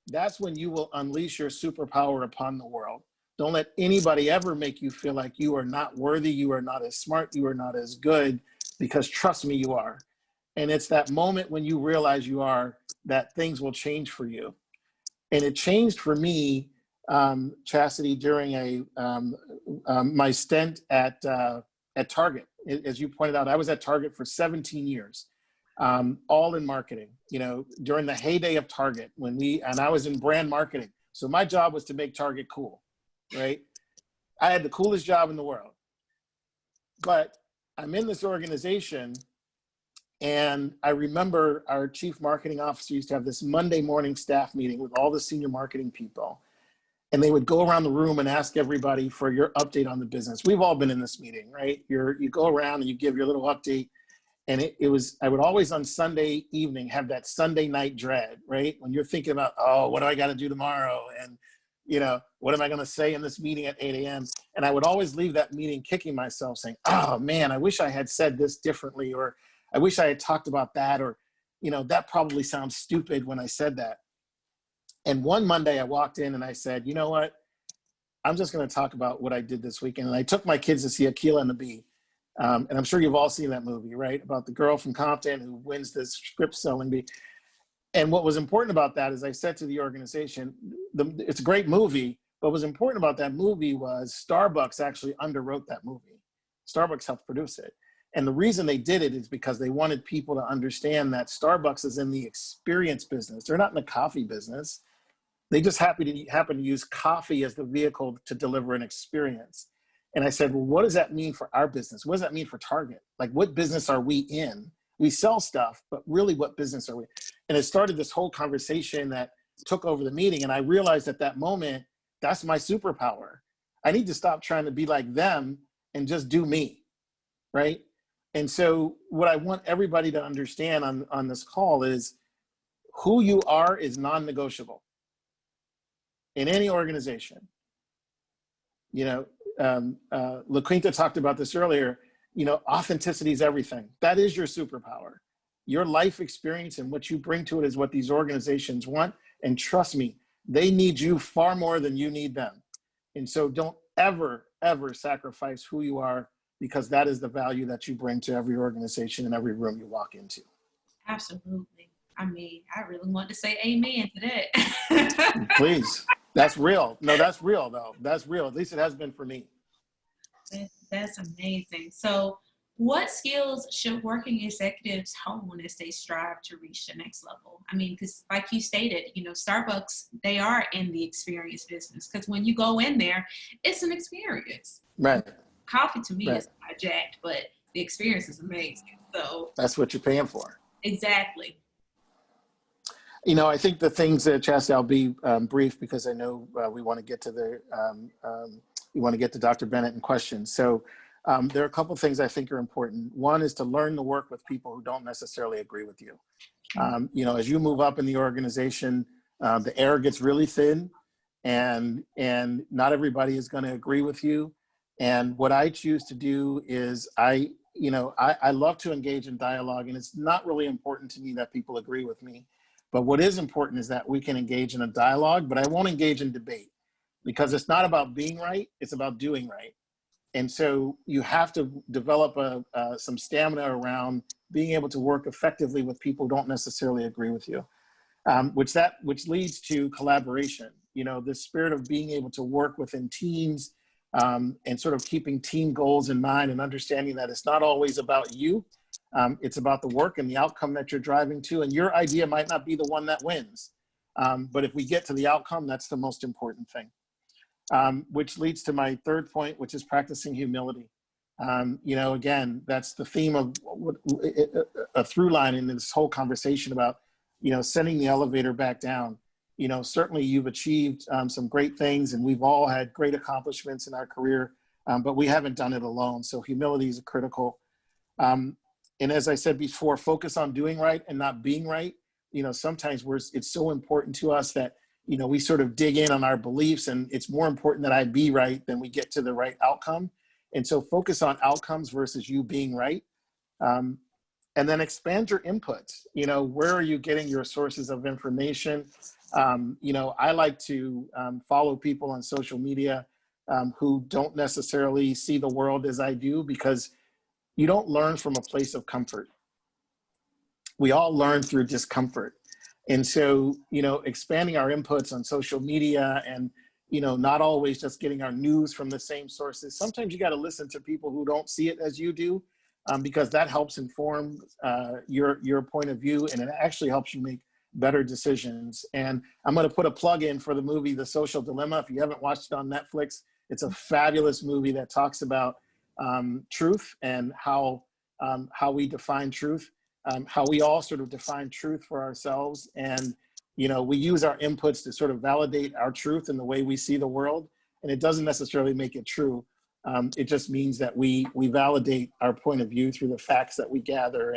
that's when you will unleash your superpower upon the world. Don't let anybody ever make you feel like you are not worthy, you are not as smart, you are not as good, because trust me, you are. And it's that moment when you realize you are, that things will change for you. And it changed for me, Chastity, during my stint at Target. As you pointed out, I was at Target for 17 years. All in marketing, you know, during the heyday of Target, and I was in brand marketing. So my job was to make Target cool, right? I had the coolest job in the world. But I'm in this organization And I remember our chief marketing officer used to have this Monday morning staff meeting with all the senior marketing people. And they would go around the room and ask everybody for your update on the business. We've all been in this meeting, right? You go around and you give your little update. And I would always on Sunday evening have that Sunday night dread, right? When you're thinking about, oh, what do I got to do tomorrow? And, what am I going to say in this meeting at 8 a.m.? And I would always leave that meeting kicking myself saying, oh man, I wish I had said this differently, or I wish I had talked about that, or, that probably sounds stupid when I said that. And one Monday I walked in and I said, you know what? I'm just going to talk about what I did this weekend. And I took my kids to see Akeelah and the Bee. And I'm sure you've all seen that movie, right? About the girl from Compton who wins this script selling bee. And what was important about that is I said to the organization, it's a great movie, but what was important about that movie was Starbucks actually underwrote that movie. Starbucks helped produce it. And the reason they did it is because they wanted people to understand that Starbucks is in the experience business. They're not in the coffee business. They just happen to use coffee as the vehicle to deliver an experience. And I said, well, what does that mean for our business? What does that mean for Target? Like, what business are we in? We sell stuff, but really what business are we? And it started this whole conversation that took over the meeting. And I realized at that moment, that's my superpower. I need to stop trying to be like them and just do me, right? And so what I want everybody to understand on this call is who you are is non-negotiable in any organization. LaQuinta talked about this earlier, authenticity is everything. That is your superpower. Your life experience and what you bring to it is what these organizations want. And trust me, they need you far more than you need them. And so don't ever, ever sacrifice who you are, because that is the value that you bring to every organization and every room you walk into. Absolutely. I mean, I really want to say amen to that. Please. That's real. No, that's real though. That's real. At least it has been for me. That's amazing. So what skills should working executives hone as they strive to reach the next level? I mean, because like you stated, Starbucks, they are in the experience business, because when you go in there, it's an experience. Right. Coffee to me is not jacked, but the experience is amazing. So that's what you're paying for. Exactly. I think the things that Chastity, I'll be brief because I know we want to get to Dr. Bennett and questions. So there are a couple of things I think are important. One is to learn to work with people who don't necessarily agree with you. As you move up in the organization, the air gets really thin, and not everybody is going to agree with you. And what I choose to do is I love to engage in dialogue, and it's not really important to me that people agree with me. But what is important is that we can engage in a dialogue, but I won't engage in debate, because it's not about being right, it's about doing right. And so you have to develop some stamina around being able to work effectively with people who don't necessarily agree with you, which leads to collaboration. The spirit of being able to work within teams and sort of keeping team goals in mind and understanding that it's not always about you. It's about the work and the outcome that you're driving to, and your idea might not be the one that wins. But if we get to the outcome, that's the most important thing. Which leads to my third point, which is practicing humility. Again, that's the theme of a through line in this whole conversation about, sending the elevator back down. Certainly you've achieved some great things, and we've all had great accomplishments in our career, but we haven't done it alone. So humility is critical. And as I said before, focus on doing right and not being right. Sometimes it's so important to us that, we sort of dig in on our beliefs, and it's more important that I be right than we get to the right outcome. And so focus on outcomes versus you being right. And then expand your inputs. Where are you getting your sources of information? I like to follow people on social media who don't necessarily see the world as I do, because you don't learn from a place of comfort. We all learn through discomfort. And so, expanding our inputs on social media and, not always just getting our news from the same sources. Sometimes you got to listen to people who don't see it as you do, because that helps inform your point of view, and it actually helps you make better decisions. And I'm going to put a plug in for the movie, The Social Dilemma. If you haven't watched it on Netflix, it's a fabulous movie that talks about truth and how we define truth. how we all sort of define truth for ourselves. And, you know, we use our inputs to sort of validate our truth and the way we see the world. And it doesn't necessarily make it true. It just means that we validate our point of view through the facts that we gather.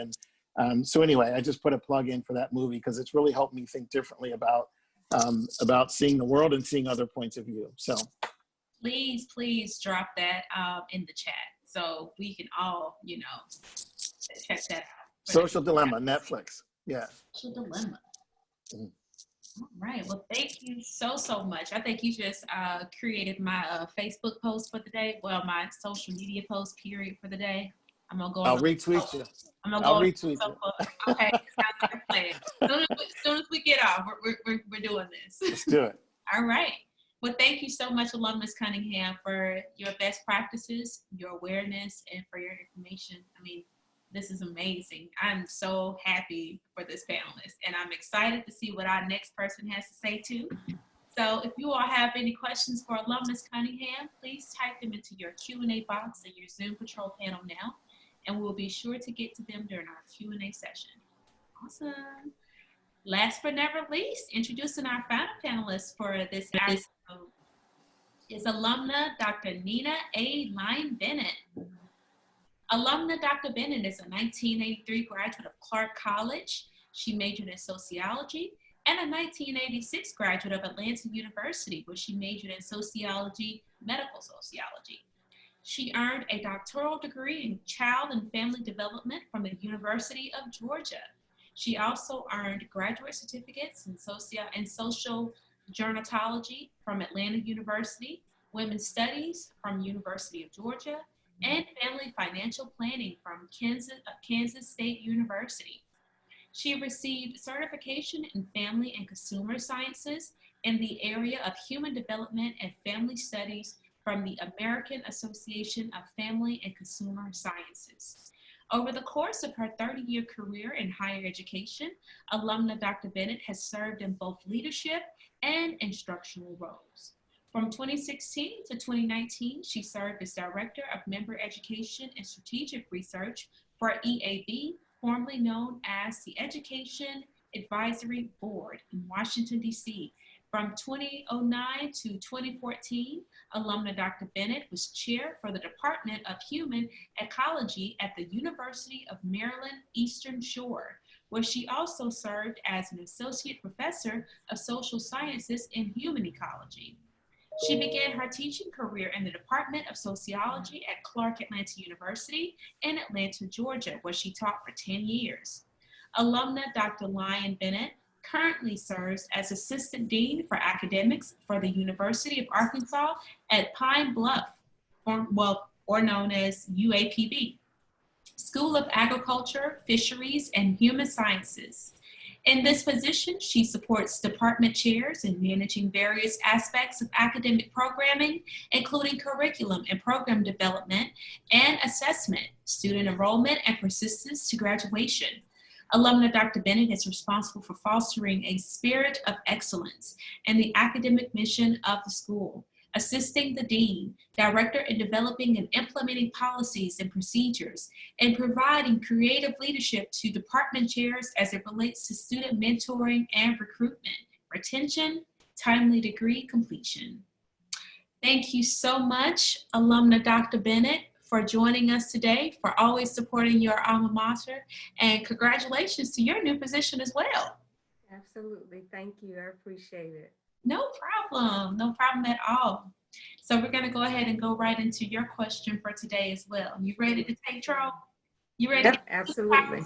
And so anyway, I just put a plug in for that movie because it's really helped me think differently about seeing the world and seeing other points of view. So please drop that in the chat so we can all, you know, check that out. Social Dilemma, Netflix. Yeah. Social Dilemma. All right. Well, thank you so much. I think you just created my Facebook post for the day. Well, my social media post period for the day. I'm gonna go. I'll retweet you. I'm gonna I'll go. retweet you. Okay. Sounds like a plan. As soon as we get off, we're doing this. Let's do it. All right. Well, thank you so much, Alumnus Cunningham, for your best practices, your awareness, and for your information. I mean, this is amazing. I'm so happy for this panelist, and I'm excited to see what our next person has to say too. So if you all have any questions for Alumnus Cunningham, please type them into your Q&A box in your Zoom Control panel now, and we'll be sure to get to them during our Q&A session. Awesome. Last but never least, introducing our final panelist for this episode is alumna Dr. Nina A. Lyon Bennett. Alumna Dr. Bennett is a 1983 graduate of Clark College. She majored in sociology, and a 1986 graduate of Atlanta University, where she majored in sociology, medical sociology. She earned a doctoral degree in child and family development from the University of Georgia. She also earned graduate certificates in social gerontology from Atlanta University, women's studies from University of Georgia, and family financial planning from Kansas State University. She received certification in family and consumer sciences in the area of human development and family studies from the American Association of Family and Consumer Sciences. Over the course of her 30-year career in higher education, alumna Dr. Bennett has served in both leadership and instructional roles. From 2016 to 2019, she served as Director of Member Education and Strategic Research for EAB, formerly known as the Education Advisory Board in Washington, D.C. From 2009 to 2014, alumna Dr. Bennett was chair for the Department of Human Ecology at the University of Maryland Eastern Shore, where she also served as an associate professor of social sciences and human ecology. She began her teaching career in the Department of Sociology at Clark Atlanta University in Atlanta, Georgia, where she taught for 10 years. Alumna Dr. Lyon Bennett currently serves as Assistant Dean for Academics for the University of Arkansas at Pine Bluff, or known as UAPB, School of Agriculture, Fisheries, and Human Sciences. In this position, she supports department chairs in managing various aspects of academic programming, including curriculum and program development and assessment, student enrollment, and persistence to graduation. Alumna Dr. Bennett is responsible for fostering a spirit of excellence in the academic mission of the school, assisting the dean, director in developing and implementing policies and procedures, and providing creative leadership to department chairs as it relates to student mentoring and recruitment, retention, timely degree completion. Thank you so much, alumna Dr. Bennett, for joining us today, for always supporting your alma mater, and congratulations to your new position as well. Absolutely, thank you, I appreciate it. No problem at all. So we're gonna go ahead and go right into your question for today as well. You ready to take control? You ready? Yep, absolutely.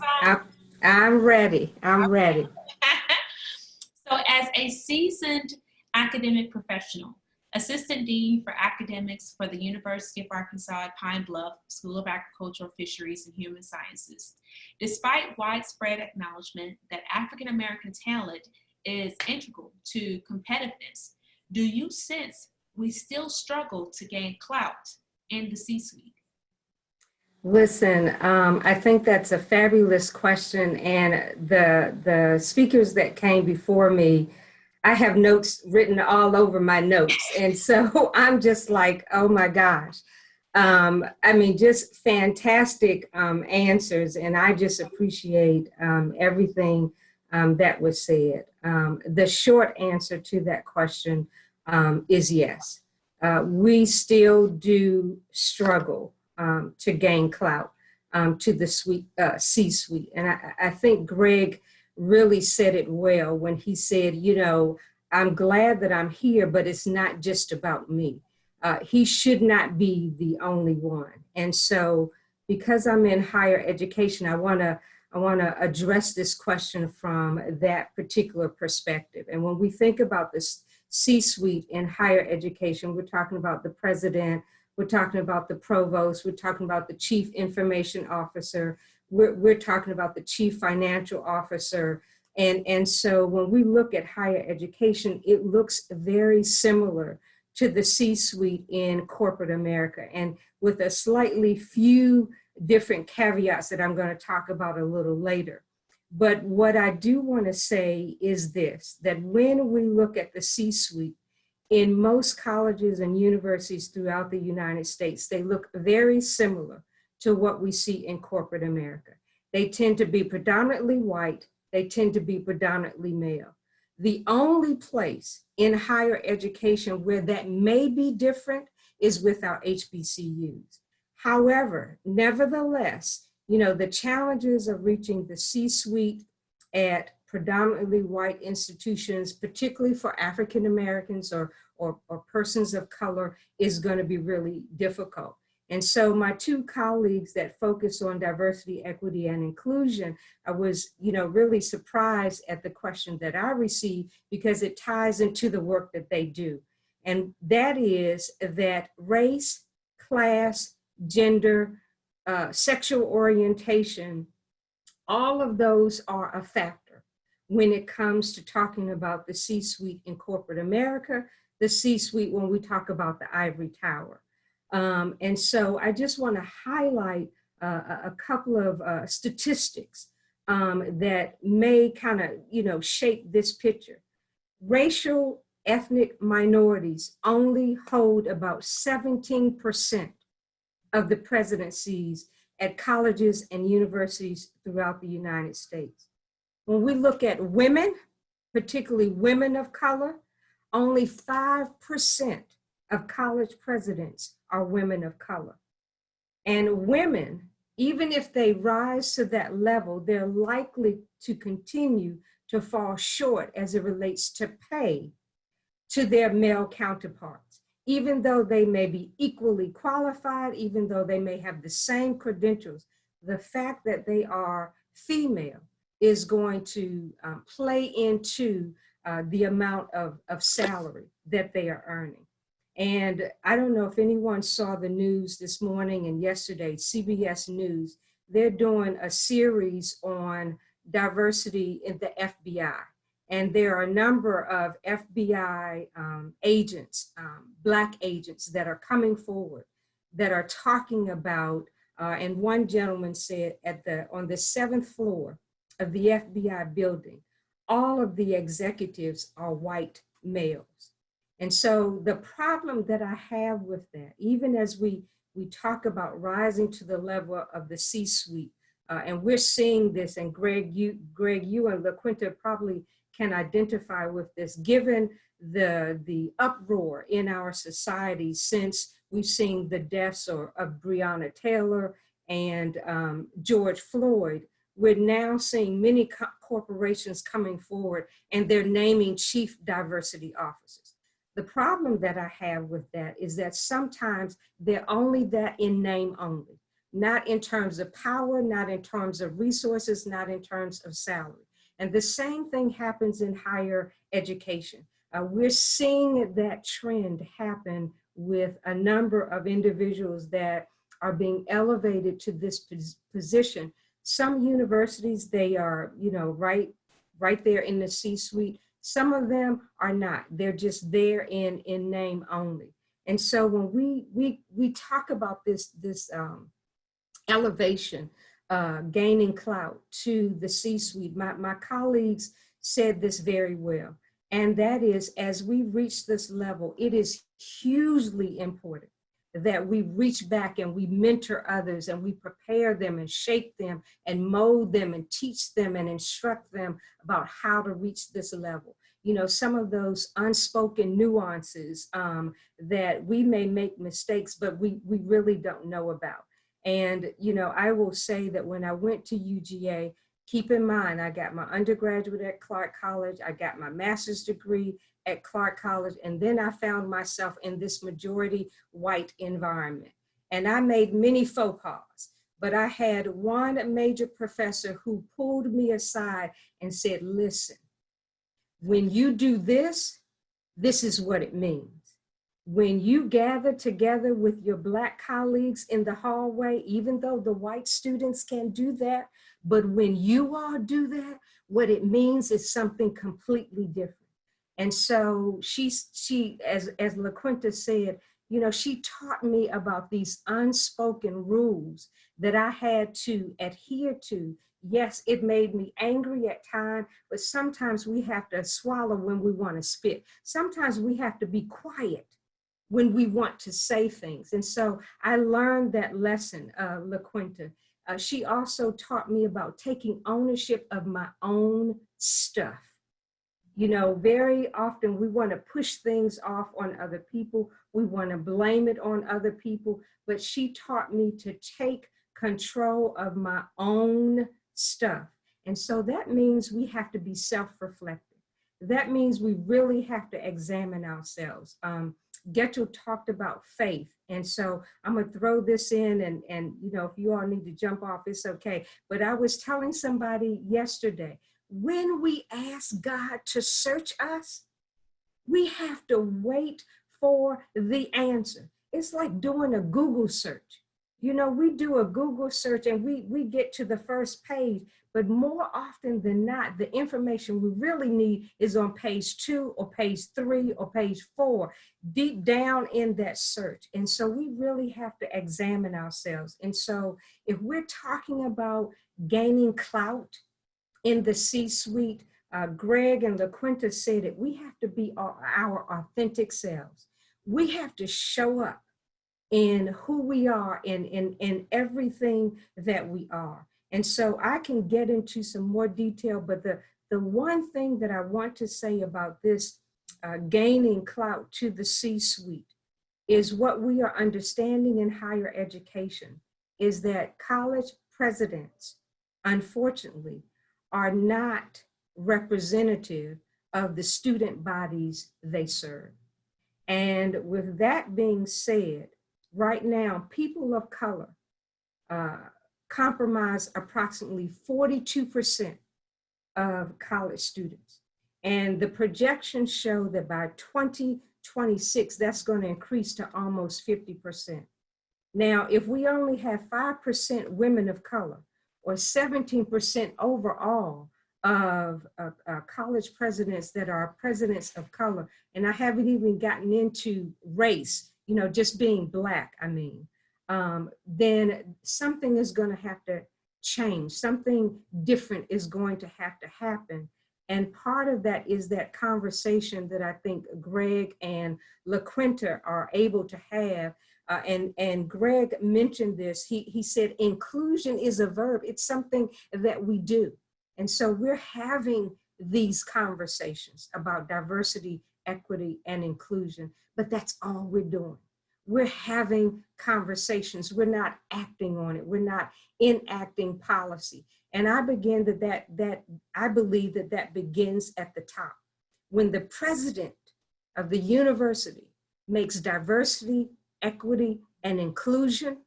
I'm ready, I'm ready. So as a seasoned academic professional, Assistant Dean for Academics for the University of Arkansas at Pine Bluff, School of Agricultural, Fisheries, and Human Sciences, despite widespread acknowledgement that African American talent is integral to competitiveness, do you sense we still struggle to gain clout in the C-suite? Listen, I think that's a fabulous question, and the speakers that came before me, I have notes written all over my notes, and so I'm just like, oh my gosh. I mean, just fantastic answers, and I just appreciate everything that was said. The short answer to that question is yes. We still do struggle to gain clout to the C-suite. And I think Greg really said it well when he said, you know, I'm glad that I'm here, but it's not just about me. He should not be the only one. And so because I'm in higher education, I want to address this question from that particular perspective. And when we think about this C-suite in higher education, we're talking about the president, we're talking about the provost, we're talking about the chief information officer, we're talking about the chief financial officer. And so when we look at higher education, it looks very similar to the C-suite in corporate America, and with a slightly few different caveats that I'm going to talk about a little later. But what I do want to say is this, that when we look at the C-suite in most colleges and universities throughout the United States, they look very similar to what we see in corporate America. They tend to be predominantly white, they tend to be predominantly male. The only place in higher education where that may be different is with our HBCUs. However, nevertheless, you know, the challenges of reaching the C-suite at predominantly white institutions, particularly for African Americans or persons of color, is going to be really difficult. And so my two colleagues that focus on diversity, equity, and inclusion, I was, you know, really surprised at the question that I received because it ties into the work that they do. And that is that race, class, gender, sexual orientation, all of those are a factor when it comes to talking about the C-suite in corporate America, the C-suite when we talk about the ivory tower. And so I just want to highlight a couple of statistics that may kind of, you know, shape this picture. Racial ethnic minorities only hold about 17% of the presidencies at colleges and universities throughout the United States. When we look at women, particularly women of color, only 5% of college presidents are women of color. And women, even if they rise to that level, they're likely to continue to fall short as it relates to pay to their male counterparts, even though they may be equally qualified, even though they may have the same credentials. The fact that they are female is going to play into the amount of salary that they are earning. And I don't know if anyone saw the news this morning and yesterday, CBS News, they're doing a series on diversity in the FBI. And there are a number of FBI agents, Black agents that are coming forward that are talking about, and one gentleman said on the 7th floor of the FBI building, all of the executives are white males. And so the problem that I have with that, even as we talk about rising to the level of the C-suite, and we're seeing this, and Greg, you and LaQuinta probably can identify with this, given the uproar in our society since we've seen the deaths of Breonna Taylor and George Floyd. We're now seeing many corporations coming forward and they're naming chief diversity officers. The problem that I have with that is that sometimes they're only that in name only, not in terms of power, not in terms of resources, not in terms of salary. And the same thing happens in higher education. We're seeing that trend happen with a number of individuals that are being elevated to this position. Some universities, they are, you know, right there in the C-suite. Some of them are not. They're just there in name only. And so when we talk about this elevation, gaining clout to the C-suite, my colleagues said this very well. And that is, as we reach this level, it is hugely important that we reach back and we mentor others and we prepare them and shape them and mold them and teach them and instruct them about how to reach this level. You know, some of those unspoken nuances that we may make mistakes, but we really don't know about. And, you know, I will say that when I went to UGA, keep in mind, I got my undergraduate at Clark College, I got my master's degree at Clark College, and then I found myself in this majority white environment. And I made many faux pas, but I had one major professor who pulled me aside and said, listen, when you do this, this is what it means. When you gather together with your Black colleagues in the hallway, even though the white students can do that, but when you all do that, what it means is something completely different. And so she as LaQuinta said, you know, she taught me about these unspoken rules that I had to adhere to. Yes, it made me angry at times, but sometimes we have to swallow when we want to spit. Sometimes we have to be quiet when we want to say things. And so I learned that lesson, LaQuinta. She also taught me about taking ownership of my own stuff. You know, very often we want to push things off on other people. We want to blame it on other people, but she taught me to take control of my own stuff. And so that means we have to be self-reflective. That means we really have to examine ourselves. Getchell talked about faith. And so I'm gonna throw this in and you know, if you all need to jump off, it's okay. But I was telling somebody yesterday, when we ask God to search us, we have to wait for the answer. It's like doing a Google search. You know, we do a Google search and we get to the first page, but more often than not, the information we really need is on page 2 or page 3 or page 4, deep down in that search. And so we really have to examine ourselves. And so if we're talking about gaining clout in the C-suite, Greg and LaQuinta said it, we have to be our authentic selves. We have to show up in who we are, in everything that we are. And so I can get into some more detail, but the one thing that I want to say about this gaining clout to the C-suite is what we are understanding in higher education is that college presidents, unfortunately, are not representative of the student bodies they serve. And with that being said, right now, people of color comprise approximately 42% of college students. And the projections show that by 2026, that's going to increase to almost 50%. Now, if we only have 5% women of color, or 17% overall of college presidents that are presidents of color, and I haven't even gotten into race, you know, just being Black, I mean, then something is going to have to change. Something different is going to have to happen. And part of that is that conversation that I think Greg and LaQuinta are able to have. And Greg mentioned this. He said, inclusion is a verb. It's something that we do. And so we're having these conversations about diversity, equity, and inclusion, but that's all we're doing. We're having conversations. We're not acting on it. We're not enacting policy. And I believe that begins at the top. When the president of the university makes diversity, equity, and inclusion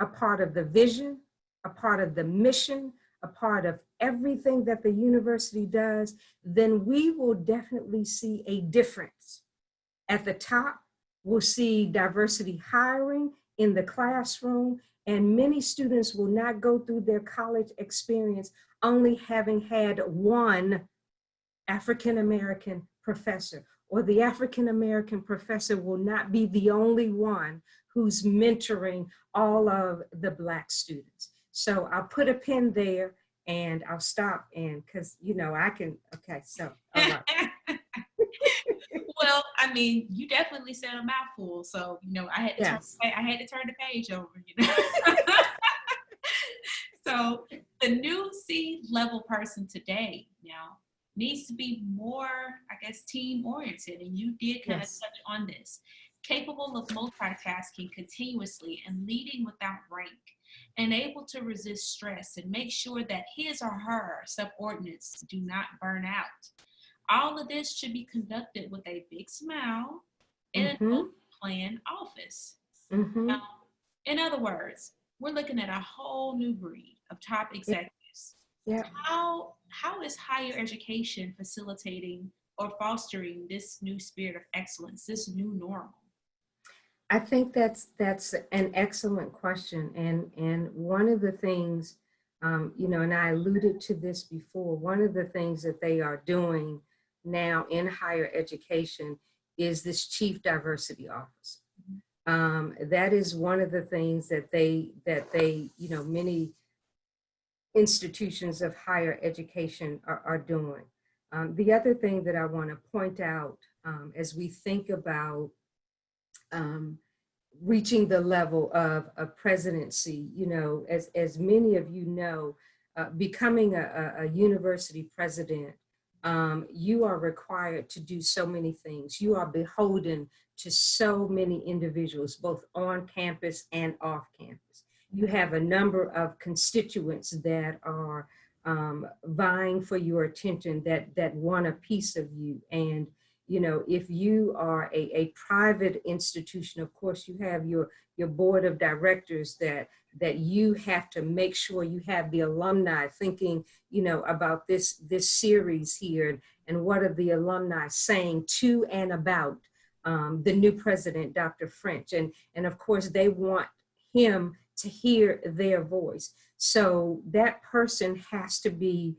a part of the vision, a part of the mission, a part of everything that the university does, then we will definitely see a difference. At the top, we'll see diversity hiring in the classroom, and many students will not go through their college experience only having had one African-American professor, or the African-American professor will not be the only one who's mentoring all of the Black students. So I'll put a pin there and I'll stop, and because, you know, I can, okay, so. All right. Well, I mean, you definitely said a mouthful, so you know, I had to Yes. I had to turn the page over, you know. So the new C-level person today now needs to be more, I guess, team oriented, and you did kind of Yes. touch on this. Capable of multitasking continuously and leading without rank, and able to resist stress and make sure that his or her subordinates do not burn out. All of this should be conducted with a big smile in an Mm-hmm. open plan office. Mm-hmm. Now, in other words, we're looking at a whole new breed of top executives. Yeah. How is higher education facilitating or fostering this new spirit of excellence, this new normal? I think that's an excellent question, and one of the things, you know, and I alluded to this before. One of the things that they are doing now in higher education is this Chief Diversity Officer. That is one of the things that they, you know, many institutions of higher education are doing. The other thing that I want to point out as we think about reaching the level of a presidency, you know, as many of you know, becoming a university president, you are required to do so many things. You are beholden to so many individuals, both on campus and off campus. You have a number of constituents that are vying for your attention, that want a piece of you. And you know, if you are a private institution, of course, you have your board of directors that you have to make sure you have the alumni thinking, you know, about this series here, and what are the alumni saying to and about the new president, Dr. French, and of course they want him to hear their voice. So that person has to be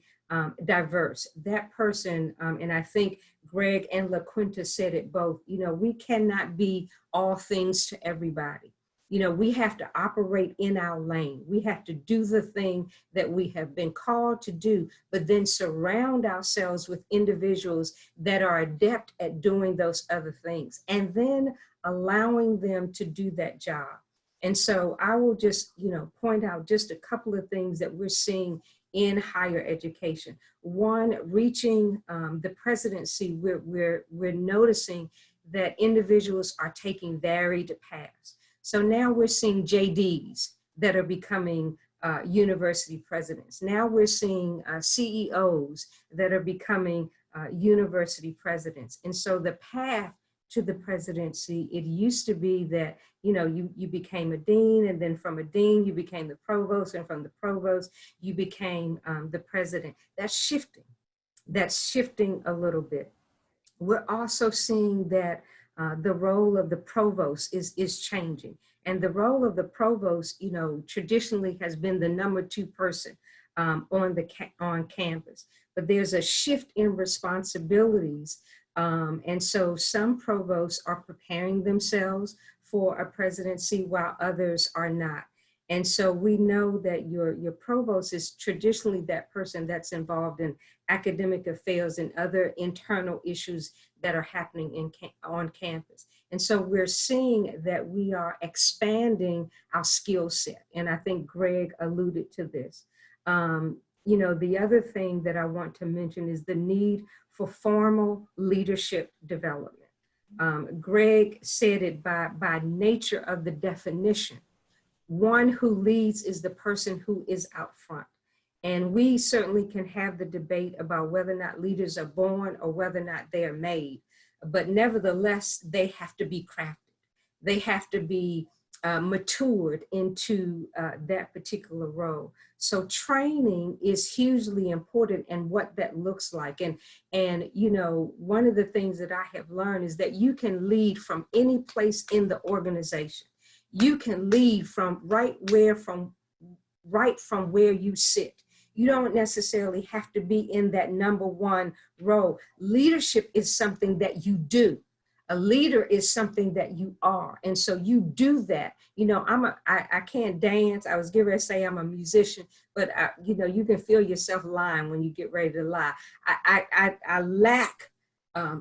diverse. That person, and I think Greg and LaQuinta said it both, you know, we cannot be all things to everybody. You know, we have to operate in our lane. We have to do the thing that we have been called to do, but then surround ourselves with individuals that are adept at doing those other things, and then allowing them to do that job. And so I will just, you know, point out just a couple of things that we're seeing in higher education. One, reaching the presidency, we're noticing that individuals are taking varied paths. So now we're seeing JDs that are becoming university presidents. Now we're seeing CEOs that are becoming university presidents. And so the path to the presidency, it used to be that, you know, you became a dean, and then from a dean, you became the provost, and from the provost, you became the president. That's shifting. That's shifting a little bit. We're also seeing that the role of the provost is changing. And the role of the provost, you know, traditionally has been the #2 person on campus. But there's a shift in responsibilities. And so some provosts are preparing themselves for a presidency while others are not. And so we know that your provost is traditionally that person that's involved in academic affairs and other internal issues that are happening on campus. And so we're seeing that we are expanding our skill set. And I think Greg alluded to this. You know, the other thing that I want to mention is the need for formal leadership development. Greg said it by nature of the definition. One who leads is the person who is out front. And we certainly can have the debate about whether or not leaders are born or whether or not they are made. But nevertheless, they have to be crafted. They have to be matured into that particular role. So training is hugely important in what that looks like. And you know, one of the things that I have learned is that you can lead from any place in the organization. You can lead from right from where you sit. You don't necessarily have to be in that #1 role. Leadership is something that you do. A leader is something that you are. And so you do that. You know, I can't dance. I was getting ready to say I'm a musician, but you know, you can feel yourself lying when you get ready to lie. I lack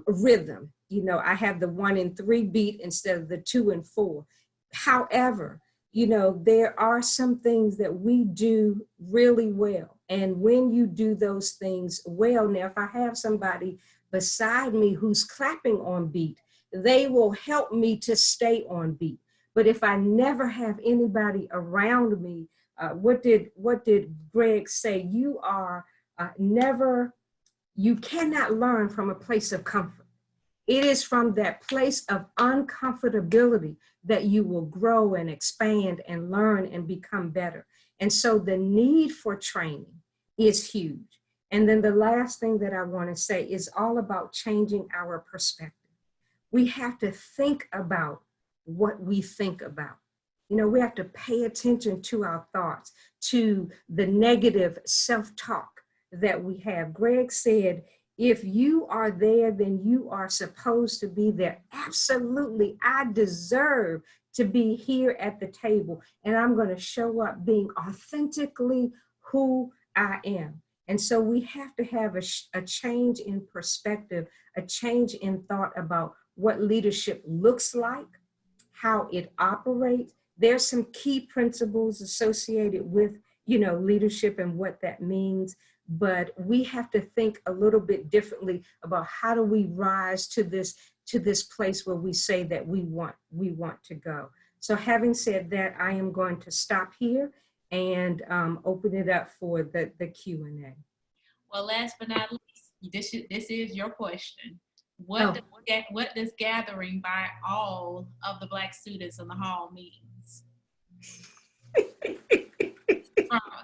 rhythm you know, I have the 1 and 3 beat instead of the 2 and 4. However, you know, there are some things that we do really well. And when you do those things well, now, if I have somebody beside me who's clapping on beat, they will help me to stay on beat. But if I never have anybody around me, what did Greg say? You are you cannot learn from a place of comfort. It is from that place of uncomfortability that you will grow and expand and learn and become better. And so the need for training is huge. And then the last thing that I want to say is all about changing our perspective. We have to think about what we think about. You know, we have to pay attention to our thoughts, to the negative self-talk that we have. Greg said, if you are there, then you are supposed to be there. Absolutely, I deserve to be here at the table, and I'm going to show up being authentically who I am. And so we have to have a change in perspective, a change in thought about what leadership looks like, how it operates. There's some key principles associated with, you know, leadership and what that means. But we have to think a little bit differently about how do we rise to this place where we say that we want to go. So having said that, I am going to stop here and open it up for the Q&A. Well, last but not least, this is your question. What does gathering by all of the Black students in the hall means?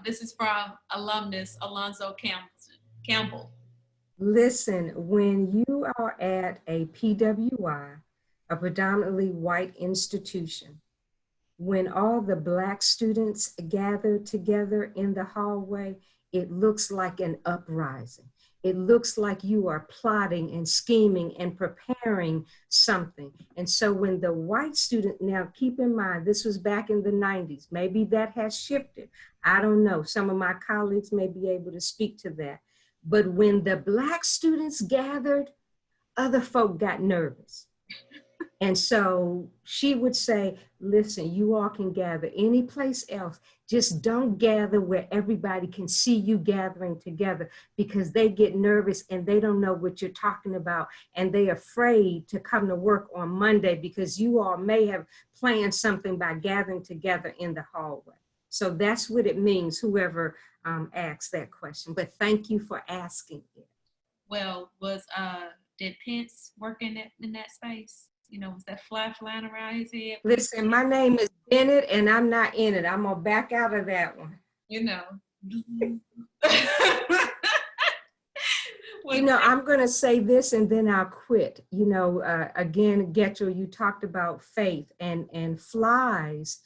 This is from alumnus Alonzo Campbell. Listen, when you are at a PWI, a predominantly white institution, when all the Black students gather together in the hallway, it looks like an uprising. It looks like you are plotting and scheming and preparing something. And so when the white student, now keep in mind, this was back in the 90s. Maybe that has shifted. I don't know. Some of my colleagues may be able to speak to that. But when the Black students gathered, other folk got nervous. And so she would say, listen, you all can gather any place else. Just don't gather where everybody can see you gathering together, because they get nervous and they don't know what you're talking about. And they're afraid to come to work on Monday because you all may have planned something by gathering together in the hallway. So that's what it means, whoever asked that question. But thank you for asking it. Well, did Pence work in that space? You know, was that flying around his head? Listen, my name is Bennett and I'm not in it. I'm gonna back out of that one. You know. You know, I'm gonna say this and then I'll quit. You know, again, Getchell, you talked about faith, and flies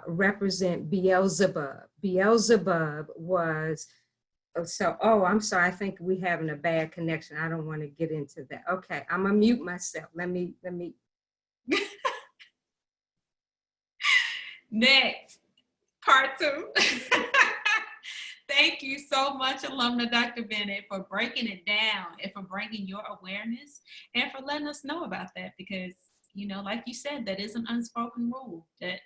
represent Beelzebub. Beelzebub was, I'm sorry, I think we having a bad connection. I don't want to get into that. Okay, I'm gonna mute myself. Let me. Next, part 2. Thank you so much, Alumna Dr. Bennett, for breaking it down and for bringing your awareness and for letting us know about that, because, you know, like you said, that is an unspoken rule that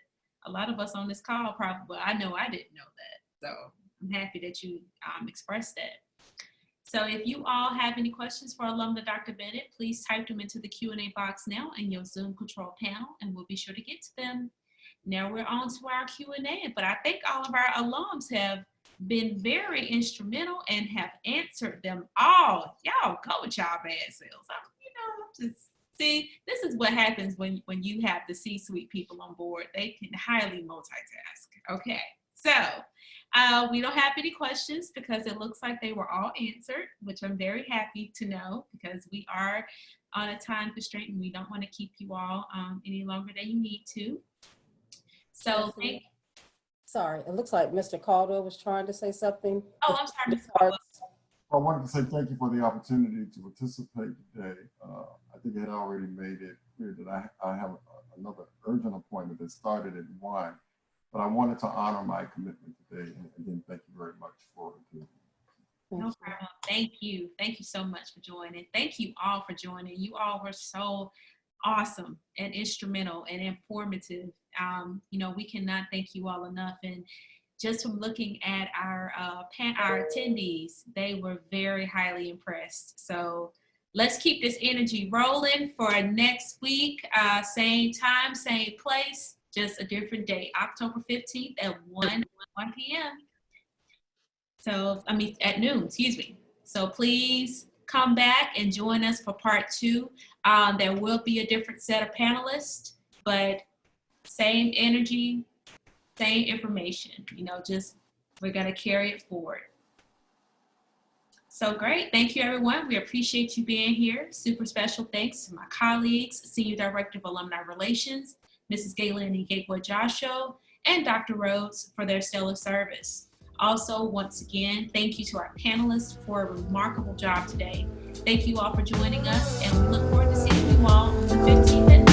a lot of us on this call probably, I know I didn't know that. So I'm happy that you expressed that. So if you all have any questions for Alumna Dr. Bennett, please type them into the Q&A box now in your Zoom control panel, and we'll be sure to get to them. Now we're on to our Q&A, but I think all of our alums have been very instrumental and have answered them all. Y'all go with y'all bad selves. See, this is what happens when you have the C-suite people on board. They can highly multitask. Okay, so we don't have any questions because it looks like they were all answered, which I'm very happy to know, because we are on a time constraint and we don't want to keep you all any longer than you need to. So sorry, it looks like Mr. Caldwell was trying to say something. Oh, I'm sorry, Mr. Caldwell. I wanted to say thank you for the opportunity to participate today. I think I had already made it clear that I have another urgent appointment that started at 1, but I wanted to honor my commitment today. And again, thank you very much for the No problem. Thank you. Thank you so much for joining. Thank you all for joining. You all were so awesome and instrumental and informative. We cannot thank you all enough. And just from looking at our attendees, they were very highly impressed. So let's keep this energy rolling for next week. Same time, same place, just a different day, October 15th at 1 p.m. So, at noon, excuse me. So please come back and join us for part 2. There will be a different set of panelists, but same energy, same information, we're gonna carry it forward. So great, thank you everyone. We appreciate you being here. Super special thanks to my colleagues, Senior Director of Alumni Relations, Mrs. Galen and Gateway Joshua, and Dr. Rhodes for their stellar service. Also, once again, thank you to our panelists for a remarkable job today. Thank you all for joining us, and we look forward to seeing you all on the 15th at